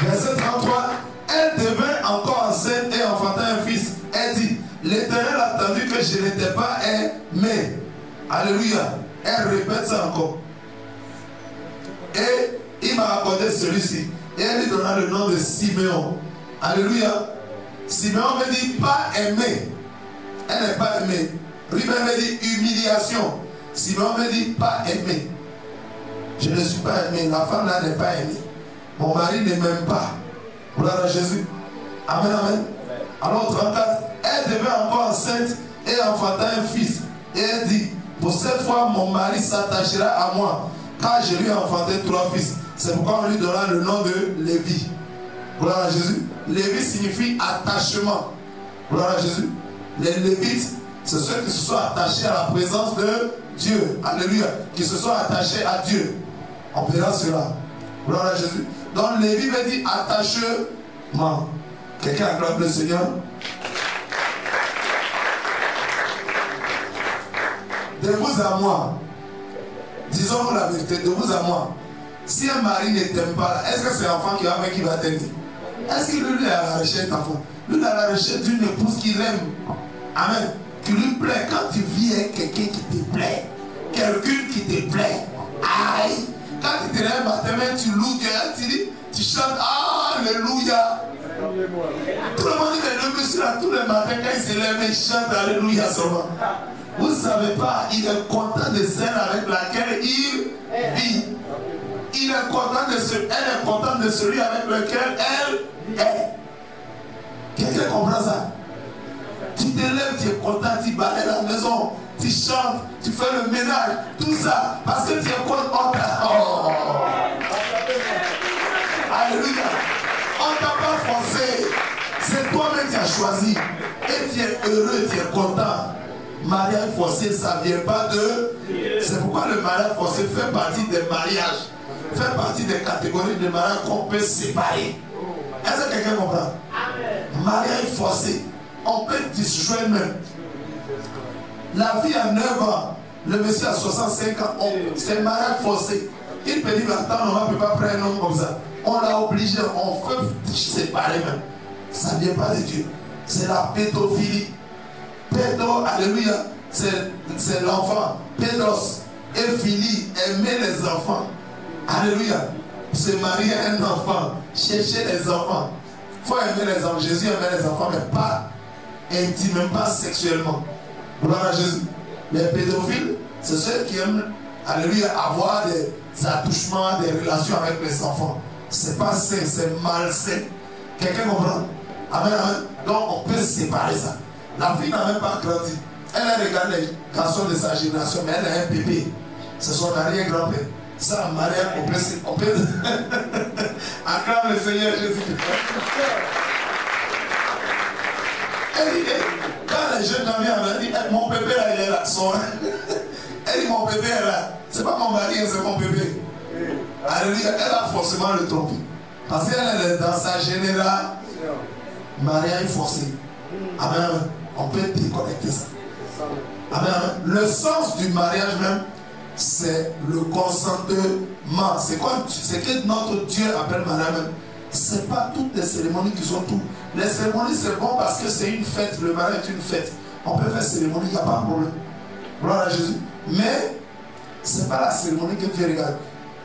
Verset 33. Elle devint encore enceinte et enfanta un fils. Elle dit, l'Éternel a entendu que je n'étais pas aimé. Alléluia. Elle répète ça encore. Et il m'a accordé celui-ci. Et elle lui donna le nom de Siméon. Alléluia. Siméon me dit pas aimé. Elle n'est pas aimée. Lui-même me dit humiliation. Siméon me dit pas aimé. Je ne suis pas aimé. La femme là n'est pas aimée. Mon mari ne m'aime pas. Gloire à Jésus. Amen, amen. Alors 34. Elle devint encore enceinte et enfanta un fils. Et elle dit, pour cette fois mon mari s'attachera à moi, car je lui ai enfanté 3 fils. C'est pourquoi on lui donna le nom de Lévi. Gloire à Jésus. Lévi signifie attachement. Gloire à Jésus. Les Lévites, c'est ceux qui se sont attachés à la présence de Dieu. Alléluia. Qui se sont attachés à Dieu. On verra cela. Gloire à Jésus. Donc Lévi me dit attachement. Quelqu'un acclame le Seigneur. De vous à moi, disons-nous la vérité, de vous à moi, si un mari ne t'aime pas, est-ce que c'est l'enfant qui va t'aimer? Est-ce qu'il lui est à la recherche d'enfant? Lui est à la recherche d'une épouse qu'il aime. Amen. Qui lui plaît. Quand tu vis avec quelqu'un qui te plaît, quelqu'un qui te plaît, aïe, quand tu te lèves matin, tu loues Dieu, tu dis, tu chantes, alléluia. Tout le monde dit que le monsieur là, tous les matins, quand il se lève, il chante alléluia seulement. Vous ne savez pas, il est content de celle avec laquelle il vit. Il est content de elle est contente de celui avec lequel elle est. Quelqu'un comprend ça? Tu te lèves, tu es content, tu balayes la maison, tu chantes, tu fais le ménage, tout ça, parce que tu es content. Oh. Alléluia. On ne t'a pas forcé. C'est toi-même qui as choisi. Et tu es heureux, tu es content. Mariage forcé, ça ne vient pas de... C'est pourquoi le mariage forcé fait partie des mariages. Fait partie des catégories de mariage qu'on peut séparer. Est-ce que quelqu'un comprend? Mariage forcé. On peut disjoindre même. La fille a 9 ans. Le monsieur a 65 ans. C'est mariage forcé. Il peut dire, attends, on ne peut pas prendre un homme comme ça. On l'a obligé, on peut séparer même. Ça ne vient pas de Dieu. C'est la pédophilie. Pédo, alléluia, c'est l'enfant. Pédos, éphilie, aimer les enfants. Alléluia. Se marier à un enfant, chercher les enfants. Il faut aimer les enfants. Jésus aimait les enfants, mais pas intimement, pas sexuellement. Gloire à Jésus. Les pédophiles, c'est ceux qui aiment, alléluia, avoir des attouchements, des relations avec les enfants. C'est pas sain, c'est malsain. Quelqu'un comprend? Amen, amen. Donc on peut séparer ça. La fille n'a même pas grandi. Elle regarde les garçons de sa génération, mais elle a un bébé. C'est son arrière-grand-père. Ça, mariage, on peut... Acclame le Seigneur Jésus-Christ. Elle dit, quand les jeunes gens viennent, elle dit, mon bébé là, il est là. Elle dit, mon bébé est là. C'est pas mon mari, c'est mon bébé. Alléluia. Elle a forcément le trompé. Parce qu'elle est dans sa génération. Mariage forcé. Amen. On peut déconnecter ça. Amen. Le sens du mariage même, c'est le consentement. C'est quoi? C'est que notre Dieu appelle mariage même. C'est pas toutes les cérémonies qui sont tout. Les cérémonies, c'est bon parce que c'est une fête. Le mariage est une fête. On peut faire cérémonie, il n'y a pas de problème. Gloire à Jésus. Mais c'est pas la cérémonie que Dieu regarde.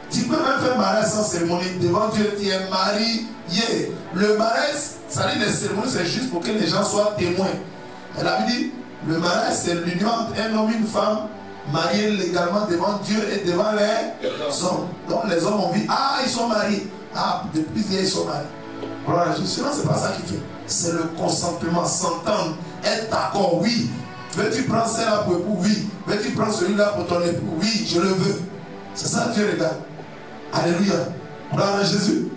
Tu peux même faire mariage sans cérémonie. Devant Dieu, tu es marié. Le mariage, ça dit les cérémonies, c'est juste pour que les gens soient témoins. Elle avait dit, le mariage, c'est l'union entre un homme et une femme mariés légalement devant Dieu et devant les hommes. Donc les hommes ont dit, ah, ils sont mariés. Ah, depuis hier, ils sont mariés. Voilà, sinon, c'est pas ça qu'il fait. C'est le consentement, s'entendre, être d'accord, oui. Veux-tu prendre celle-là pour époux? Oui. Veux-tu prendre celui-là pour ton époux? Oui, je le veux. C'est ça Dieu regarde. Alléluia. Gloire à Jésus.